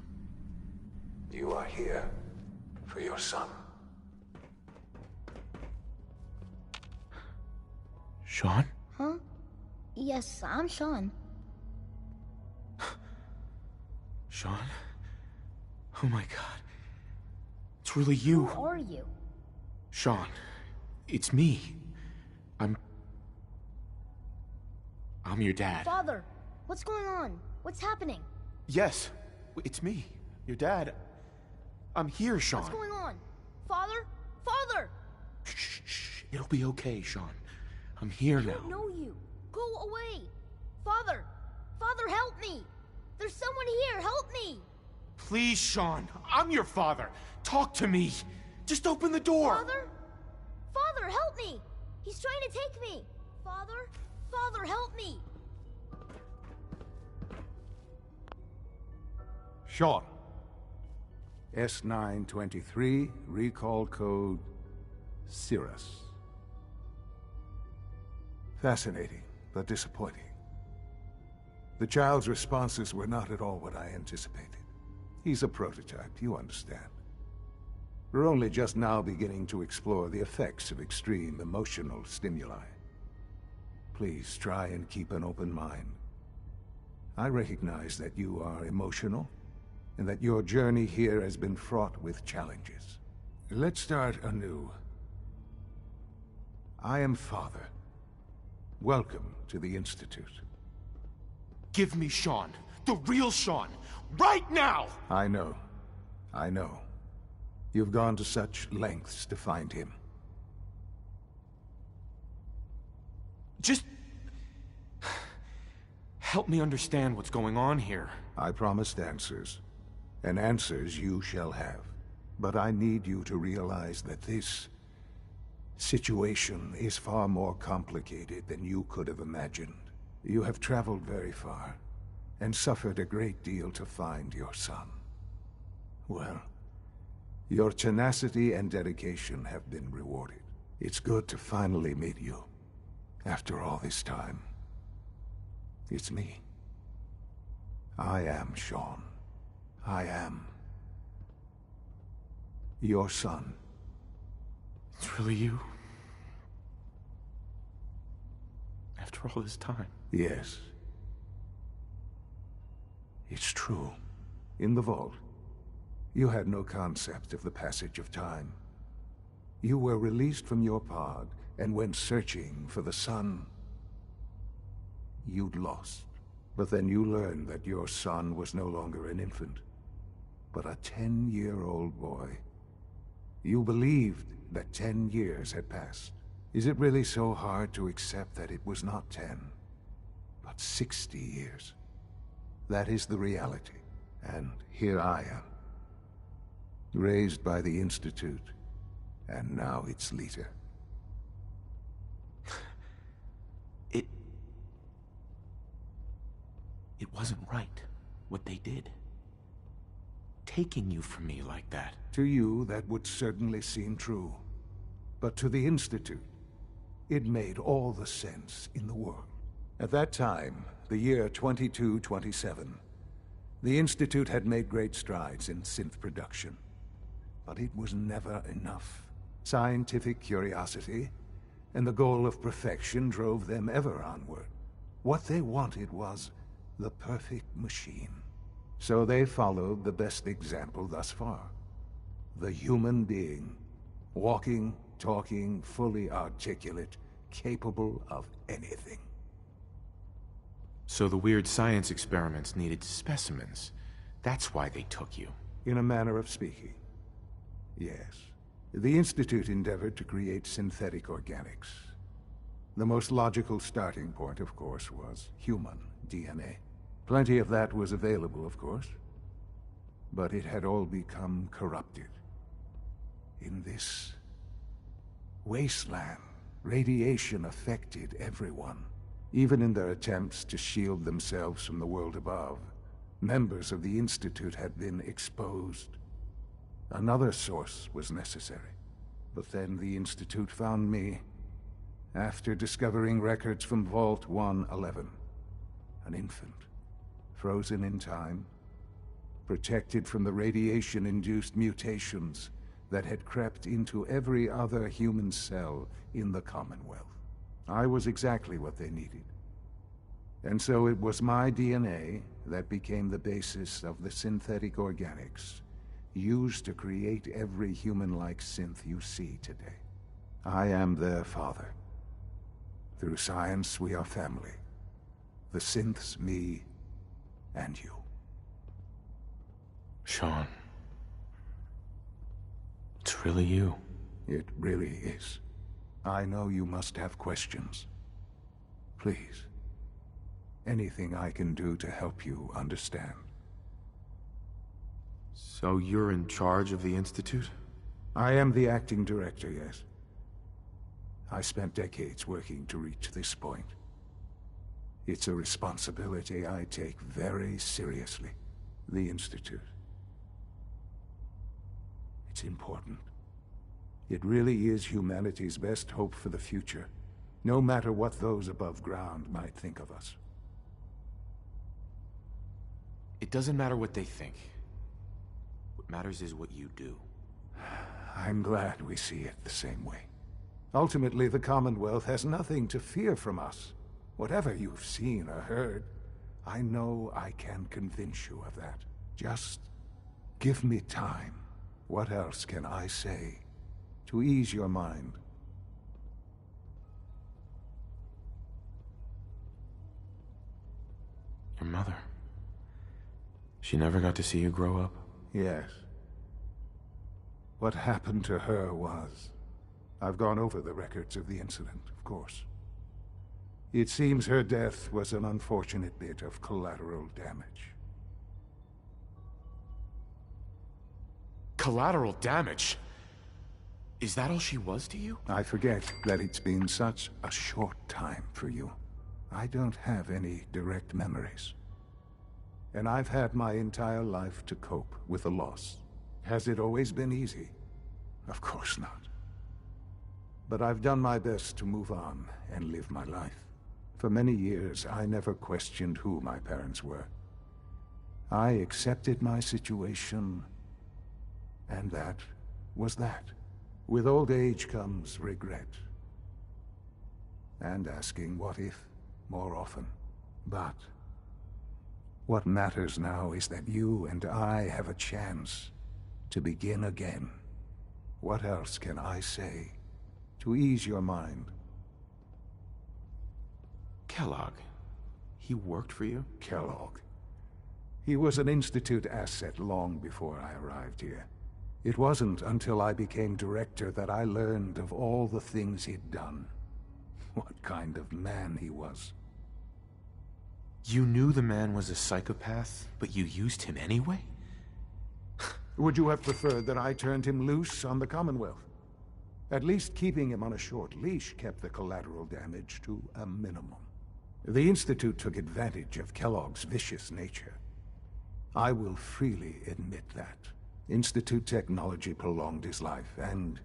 [SPEAKER 16] You are here for your son.
[SPEAKER 14] Sean?
[SPEAKER 17] Huh? Yes, I'm Sean.
[SPEAKER 14] Sean? Oh my god. It's really you.
[SPEAKER 17] Who are you?
[SPEAKER 14] Sean, it's me. I'm your dad.
[SPEAKER 17] Father, what's going on? What's happening?
[SPEAKER 14] Yes, it's me, your dad. I'm here, Sean.
[SPEAKER 17] What's going on? Father? Father!
[SPEAKER 14] Shh. It'll be okay, Sean. I'm here now.
[SPEAKER 17] I don't know you. Go away. Father! Father, help me! There's someone here, help me!
[SPEAKER 14] Please, Sean. I'm your father. Talk to me. Just open the door.
[SPEAKER 17] Father? Father, help me! He's trying to take me! Father? Father, help me!
[SPEAKER 18] Sean. S923, recall code Cirrus. Fascinating, but disappointing. The child's responses were not at all what I anticipated. He's a prototype, you understand. We're only just now beginning to explore the effects of extreme emotional stimuli. Please try and keep an open mind. I recognize that you are emotional, and that your journey here has been fraught with challenges. Let's start anew. I am Father. Welcome to the Institute.
[SPEAKER 14] Give me Sean. The real Sean. Right now!
[SPEAKER 18] I know. You've gone to such lengths to find him.
[SPEAKER 14] Just help me understand what's going on here.
[SPEAKER 18] I promised answers, and answers you shall have. But I need you to realize that this situation is far more complicated than you could have imagined. You have traveled very far, and suffered a great deal to find your son. Well, your tenacity and dedication have been rewarded. It's good to finally meet you, after all this time. It's me. I am Sean. I am your son.
[SPEAKER 14] It's really you? After all this time?
[SPEAKER 18] Yes. It's true. In the vault, you had no concept of the passage of time. You were released from your pod and went searching for the son you'd lost. But then you learned that your son was no longer an infant, but a 10-year-old boy You believed that 10 years had passed. Is it really so hard to accept that it was not 10, but 60 years? That is the reality. And here I am, raised by the Institute, and now its leader.
[SPEAKER 14] It wasn't right, what they did. Taking you from me like that.
[SPEAKER 18] To you, that would certainly seem true. But to the Institute, it made all the sense in the world. At that time, the year 2227, the Institute had made great strides in synth production. But it was never enough. Scientific curiosity and the goal of perfection drove them ever onward. What they wanted was the perfect machine. So they followed the best example thus far. The human being. Walking, talking, fully articulate, capable of anything.
[SPEAKER 14] So the weird science experiments needed specimens. That's why they took you.
[SPEAKER 18] In a manner of speaking. Yes. The Institute endeavored to create synthetic organics. The most logical starting point, of course, was human DNA. Plenty of that was available, of course. But it had all become corrupted. In this wasteland, radiation affected everyone. Even in their attempts to shield themselves from the world above, members of the Institute had been exposed. Another source was necessary. But then the Institute found me after discovering records from Vault 111. An infant, frozen in time, protected from the radiation-induced mutations that had crept into every other human cell in the Commonwealth. I was exactly what they needed. And so it was my DNA that became the basis of the synthetic organics used to create every human-like synth you see today. I am their father. Through science, we are family. The synths, me, and you.
[SPEAKER 14] Sean. It's really you.
[SPEAKER 18] It really is. I know you must have questions. Please. Anything I can do to help you understand.
[SPEAKER 14] So you're in charge of the Institute?
[SPEAKER 18] I am the acting director, yes. I spent decades working to reach this point. It's a responsibility I take very seriously. The Institute. It's important. It really is humanity's best hope for the future, no matter what those above ground might think of us.
[SPEAKER 14] It doesn't matter what they think. What matters is what you do.
[SPEAKER 18] I'm glad we see it the same way. Ultimately, the Commonwealth has nothing to fear from us. Whatever you've seen or heard, I know I can convince you of that. Just give me time. What else can I say to ease your mind?
[SPEAKER 14] Your mother. She never got to see you grow up?
[SPEAKER 18] Yes. What happened to her was... I've gone over the records of the incident, of course. It seems her death was an unfortunate bit of collateral damage.
[SPEAKER 14] Collateral damage? Is that all she was to you?
[SPEAKER 18] I forget that it's been such a short time for you. I don't have any direct memories. And I've had my entire life to cope with the loss. Has it always been easy? Of course not. But I've done my best to move on and live my life. For many years, I never questioned who my parents were. I accepted my situation, and that was that. With old age comes regret. And asking what if more often. But what matters now is that you and I have a chance to begin again. What else can I say to ease your mind?
[SPEAKER 14] Kellogg. He worked for you?
[SPEAKER 18] Kellogg. He was an Institute asset long before I arrived here. It wasn't until I became director that I learned of all the things he'd done. What kind of man he was.
[SPEAKER 14] You knew the man was a psychopath, but you used him anyway?
[SPEAKER 18] Would you have preferred that I turned him loose on the Commonwealth? At least keeping him on a short leash kept the collateral damage to a minimum. The Institute took advantage of Kellogg's vicious nature. I will freely admit that. Institute technology prolonged his life, and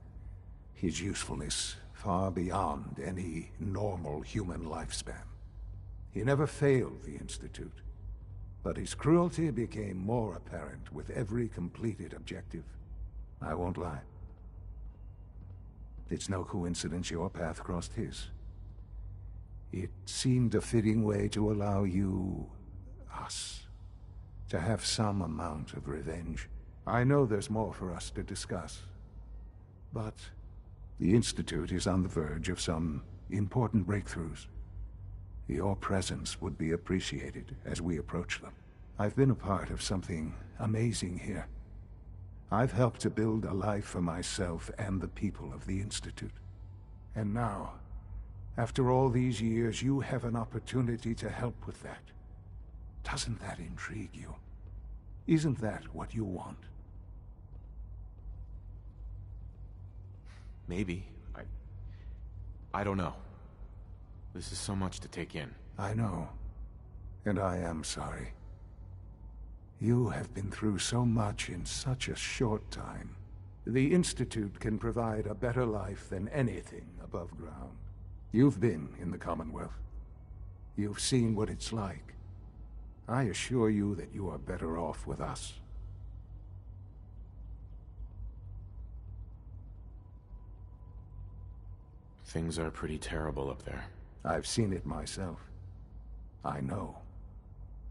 [SPEAKER 18] his usefulness far beyond any normal human lifespan. He never failed the Institute, but his cruelty became more apparent with every completed objective. I won't lie. It's no coincidence your path crossed his. It seemed a fitting way to allow you, us, to have some amount of revenge. I know there's more for us to discuss, but the Institute is on the verge of some important breakthroughs. Your presence would be appreciated as we approach them. I've been a part of something amazing here. I've helped to build a life for myself and the people of the Institute. And now, after all these years, you have an opportunity to help with that. Doesn't that intrigue you? Isn't that what you want?
[SPEAKER 14] Maybe. I don't know. This is so much to take in.
[SPEAKER 18] I know. And I am sorry. You have been through so much in such a short time. The Institute can provide a better life than anything above ground. You've been in the Commonwealth. You've seen what it's like. I assure you that you are better off with us.
[SPEAKER 14] Things are pretty terrible up there.
[SPEAKER 18] I've seen it myself. I know.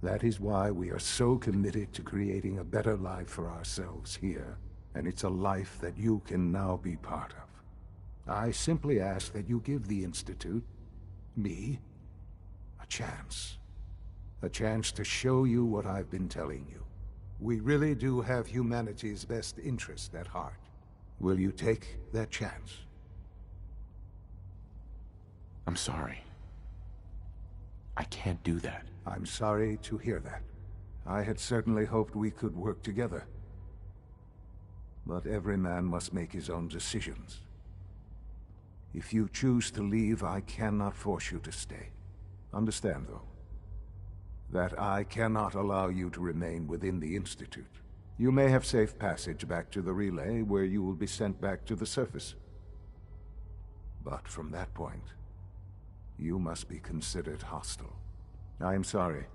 [SPEAKER 18] That is why we are so committed to creating a better life for ourselves here. And it's a life that you can now be part of. I simply ask that you give the Institute, me, a chance. A chance to show you what I've been telling you. We really do have humanity's best interest at heart. Will you take that chance?
[SPEAKER 14] I'm sorry. I can't do that.
[SPEAKER 18] I'm sorry to hear that. I had certainly hoped we could work together. But every man must make his own decisions. If you choose to leave, I cannot force you to stay. Understand, though, that I cannot allow you to remain within the Institute. You may have safe passage back to the relay, where you will be sent back to the surface. But from that point, you must be considered hostile. I am sorry.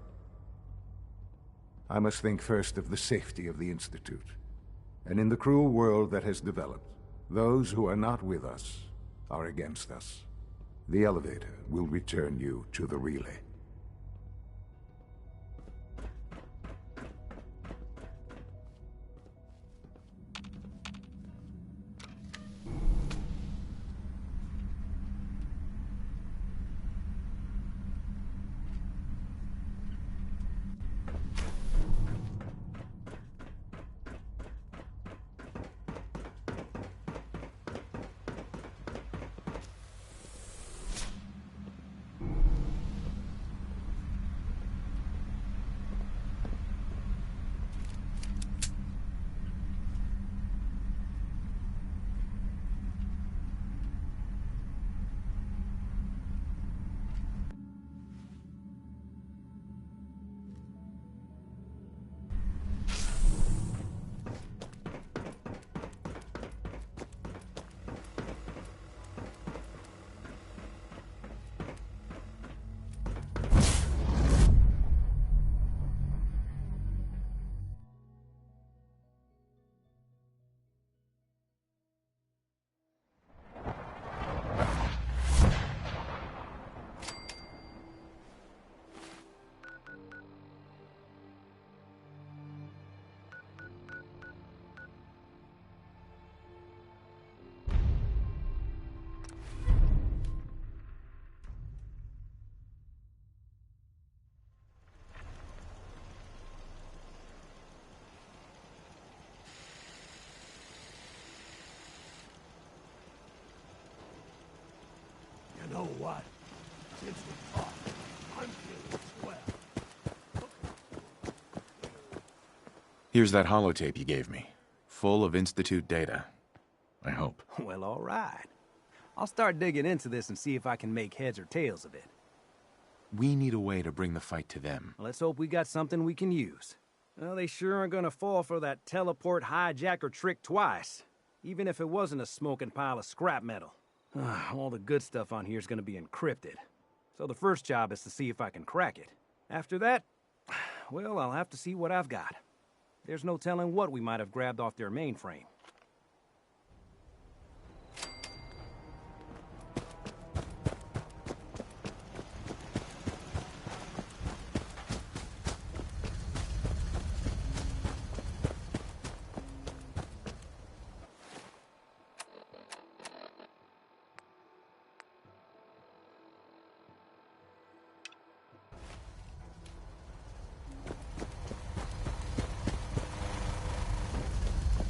[SPEAKER 18] I must think first of the safety of the Institute. And in the cruel world that has developed, those who are not with us are against us. The elevator will return you to the relay.
[SPEAKER 6] It's the top. I'm feeling swell.
[SPEAKER 2] Here's that holotape you gave me. Full of Institute data. I hope.
[SPEAKER 15] Well, all right. I'll start digging into this and see if I can make heads or tails of it.
[SPEAKER 2] We need a way to bring the fight to them.
[SPEAKER 15] Let's hope we got something we can use. Well, they sure aren't gonna fall for that teleport hijacker trick twice. Even if it wasn't a smoking pile of scrap metal. All the good stuff on here is gonna be encrypted. So the first job is to see if I can crack it. After that, well, I'll have to see what I've got. There's no telling what we might have grabbed off their mainframe.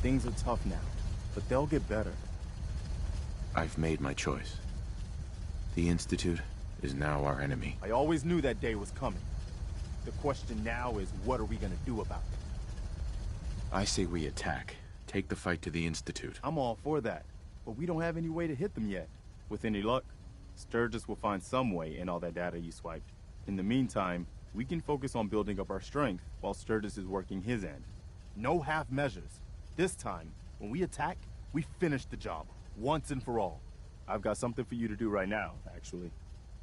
[SPEAKER 13] Things are tough now, but they'll get better.
[SPEAKER 2] I've made my choice. The Institute is now our enemy.
[SPEAKER 13] I always knew that day was coming. The question now is, what are we gonna do about it?
[SPEAKER 2] I say we attack. Take the fight to the Institute.
[SPEAKER 13] I'm all for that, but we don't have any way to hit them yet. With any luck, Sturgis will find some way in all that data you swiped. In the meantime, we can focus on building up our strength while Sturgis is working his end. No half measures. This time, when we attack, we finish the job, once and for all. I've got something for you to do right now, actually.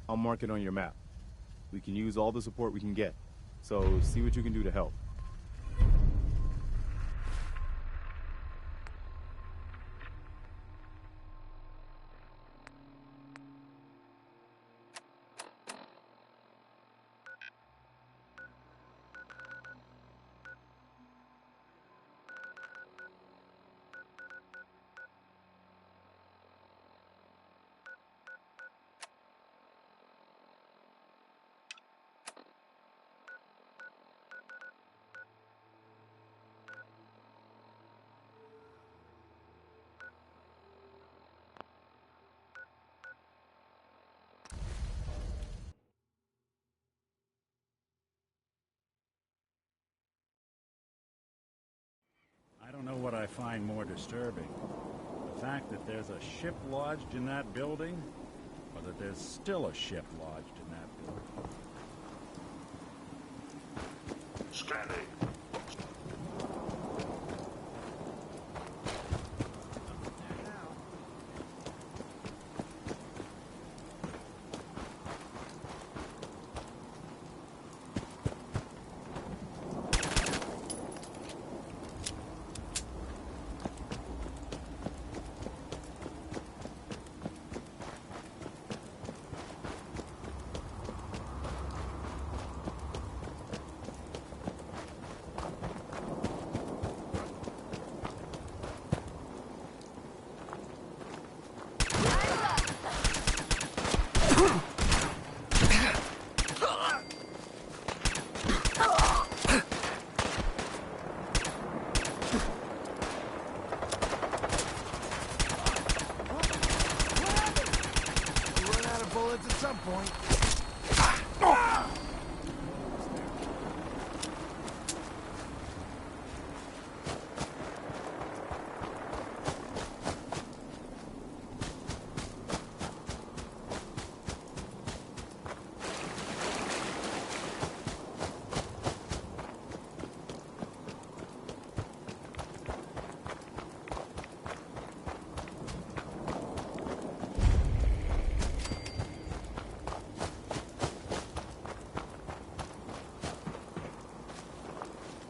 [SPEAKER 13] I'll mark it on your map. We can use all the support we can get, so see what you can do to help.
[SPEAKER 4] I don't know what I find more disturbing. The fact that there's a ship lodged in that building, or that there's still a ship lodged in that building.
[SPEAKER 6] Scanning. At some point.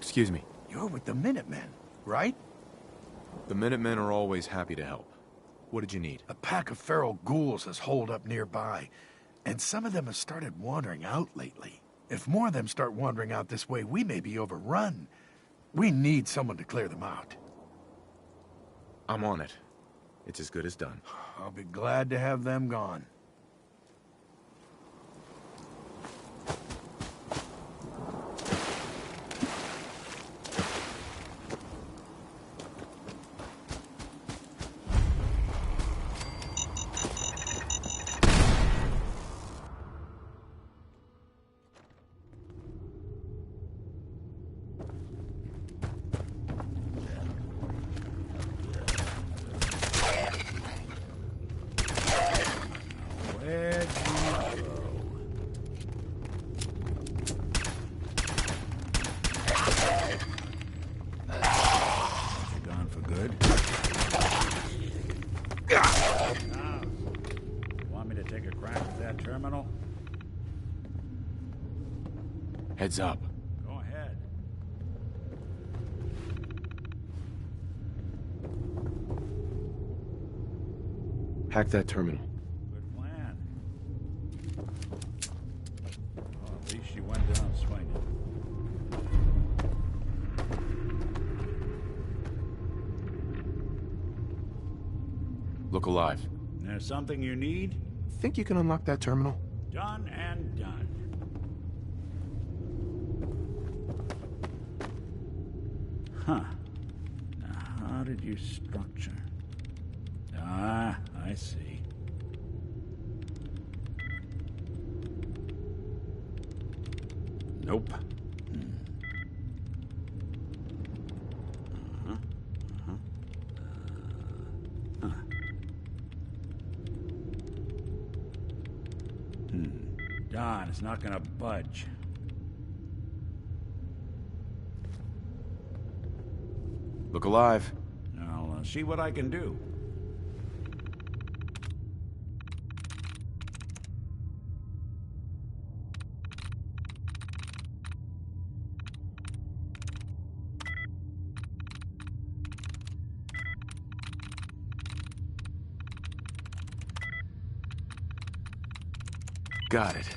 [SPEAKER 2] Excuse me.
[SPEAKER 6] You're with the Minutemen, right?
[SPEAKER 2] The Minutemen are always happy to help. What did you need?
[SPEAKER 6] A pack of feral ghouls has holed up nearby, and some of them have started wandering out lately. If more of them start wandering out this way, we may be overrun. We need someone to clear them out.
[SPEAKER 2] I'm on it. It's as good as done.
[SPEAKER 6] I'll be glad to have them gone.
[SPEAKER 4] good. Now, want me to take a crack at that terminal?
[SPEAKER 2] Heads up.
[SPEAKER 4] Go ahead.
[SPEAKER 2] Hack that terminal.
[SPEAKER 4] Good plan. Oh, at least she went down swinging.
[SPEAKER 2] Look alive.
[SPEAKER 4] There's something you need?
[SPEAKER 2] Think you can unlock that terminal?
[SPEAKER 4] Done and done. Huh. Now, how did you structure? Ah, I see. Nope. Don, it's not gonna budge.
[SPEAKER 2] Look alive.
[SPEAKER 4] I'll see what I can do.
[SPEAKER 2] Got it.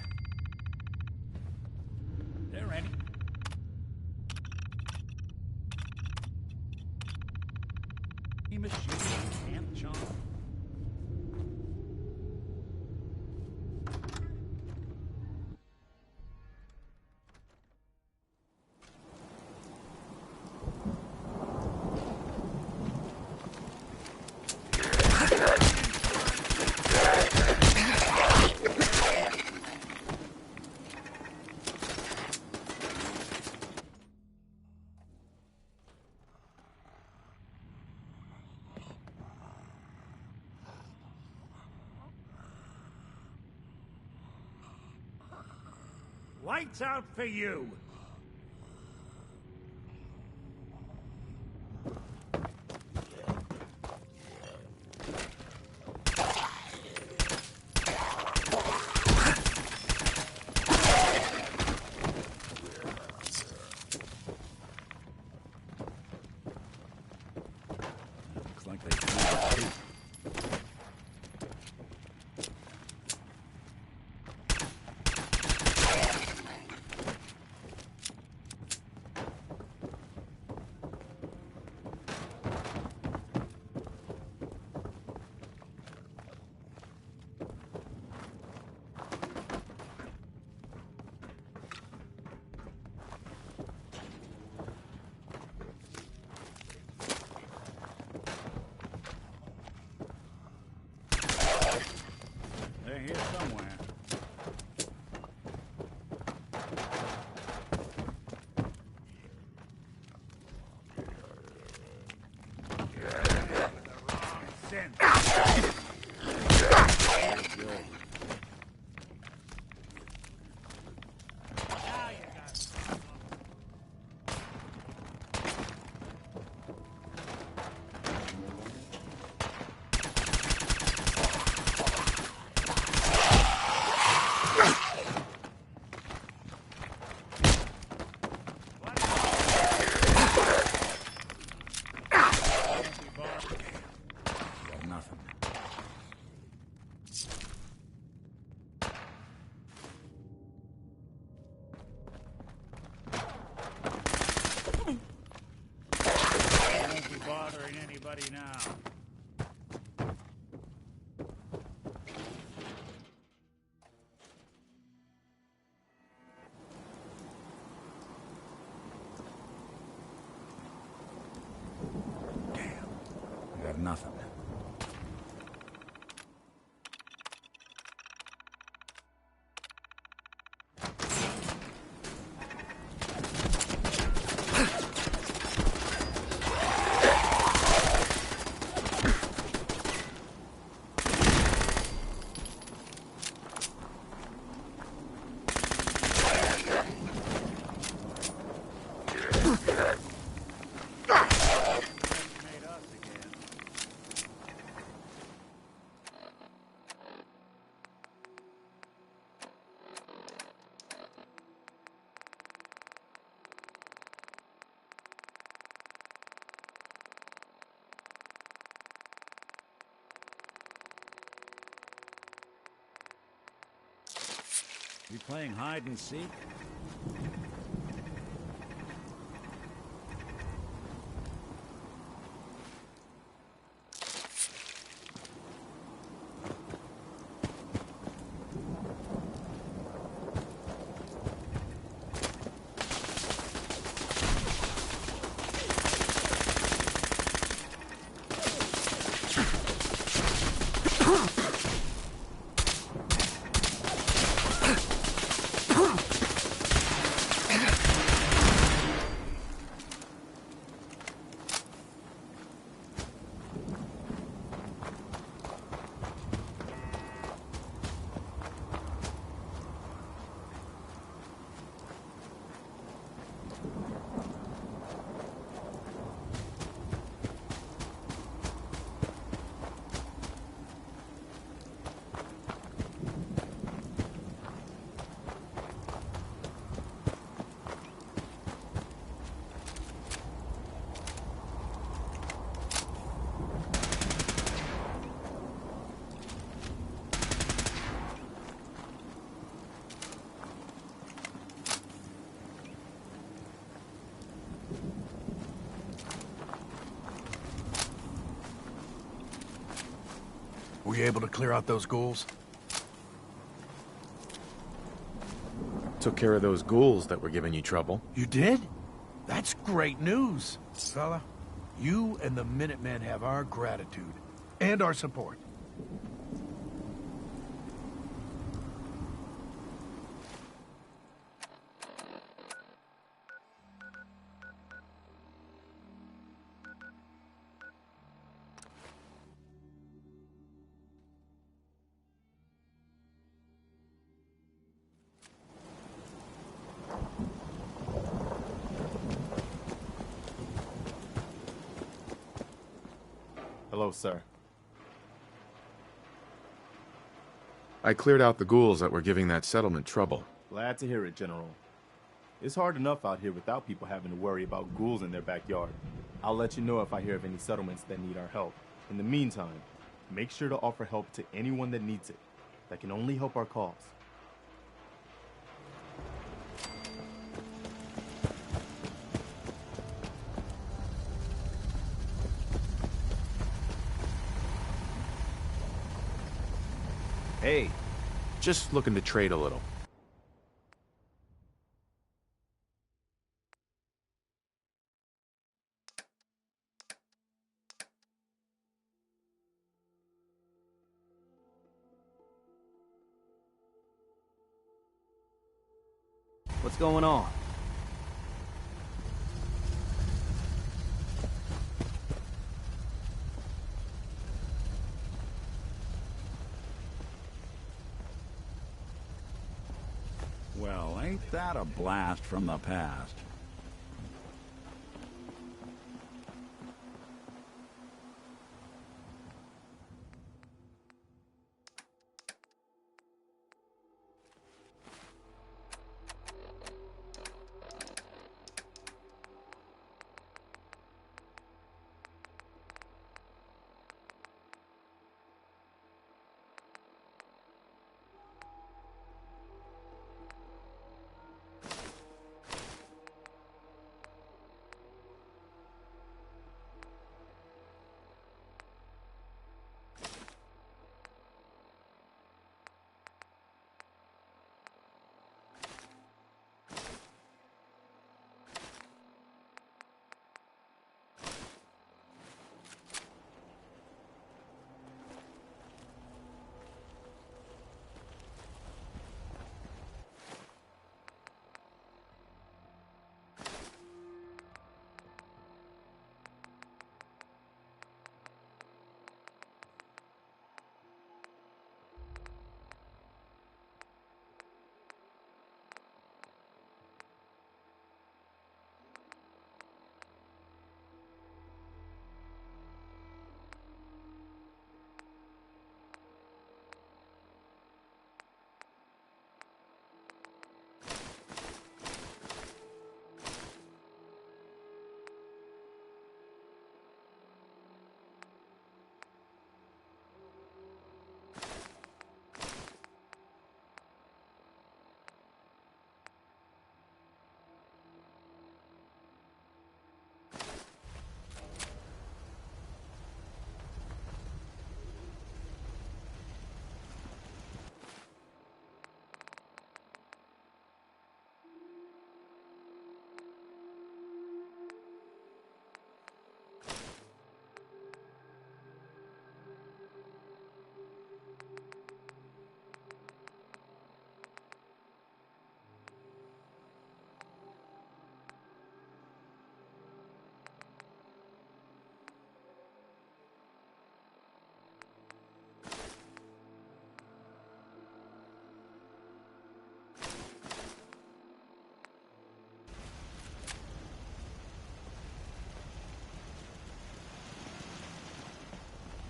[SPEAKER 4] They're ready. Machine can't jump. Lights out for you! Looks like they found it. They're here somewhere. Now. Damn. I got nothing. Made us You playing hide and seek?
[SPEAKER 6] Were you able to clear out those ghouls?
[SPEAKER 2] Took care of those ghouls that were giving you trouble.
[SPEAKER 6] You did? That's great news. Fella, you and the Minutemen have our gratitude and our support.
[SPEAKER 13] Hello, sir.
[SPEAKER 2] I cleared out the ghouls that were giving that settlement trouble.
[SPEAKER 13] Glad to hear it, General. It's hard enough out here without people having to worry about ghouls in their backyard. I'll let you know if I hear of any settlements that need our help. In the meantime, make sure to offer help to anyone that needs it. That can only help our cause.
[SPEAKER 2] Hey, just looking to trade a little.
[SPEAKER 15] What's going on?
[SPEAKER 4] Well, ain't that a blast from the past?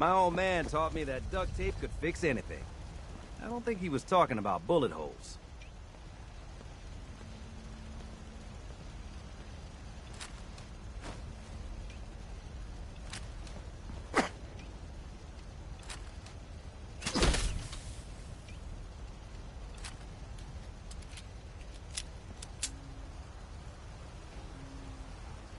[SPEAKER 15] My old man taught me that duct tape could fix anything. I don't think he was talking about bullet holes.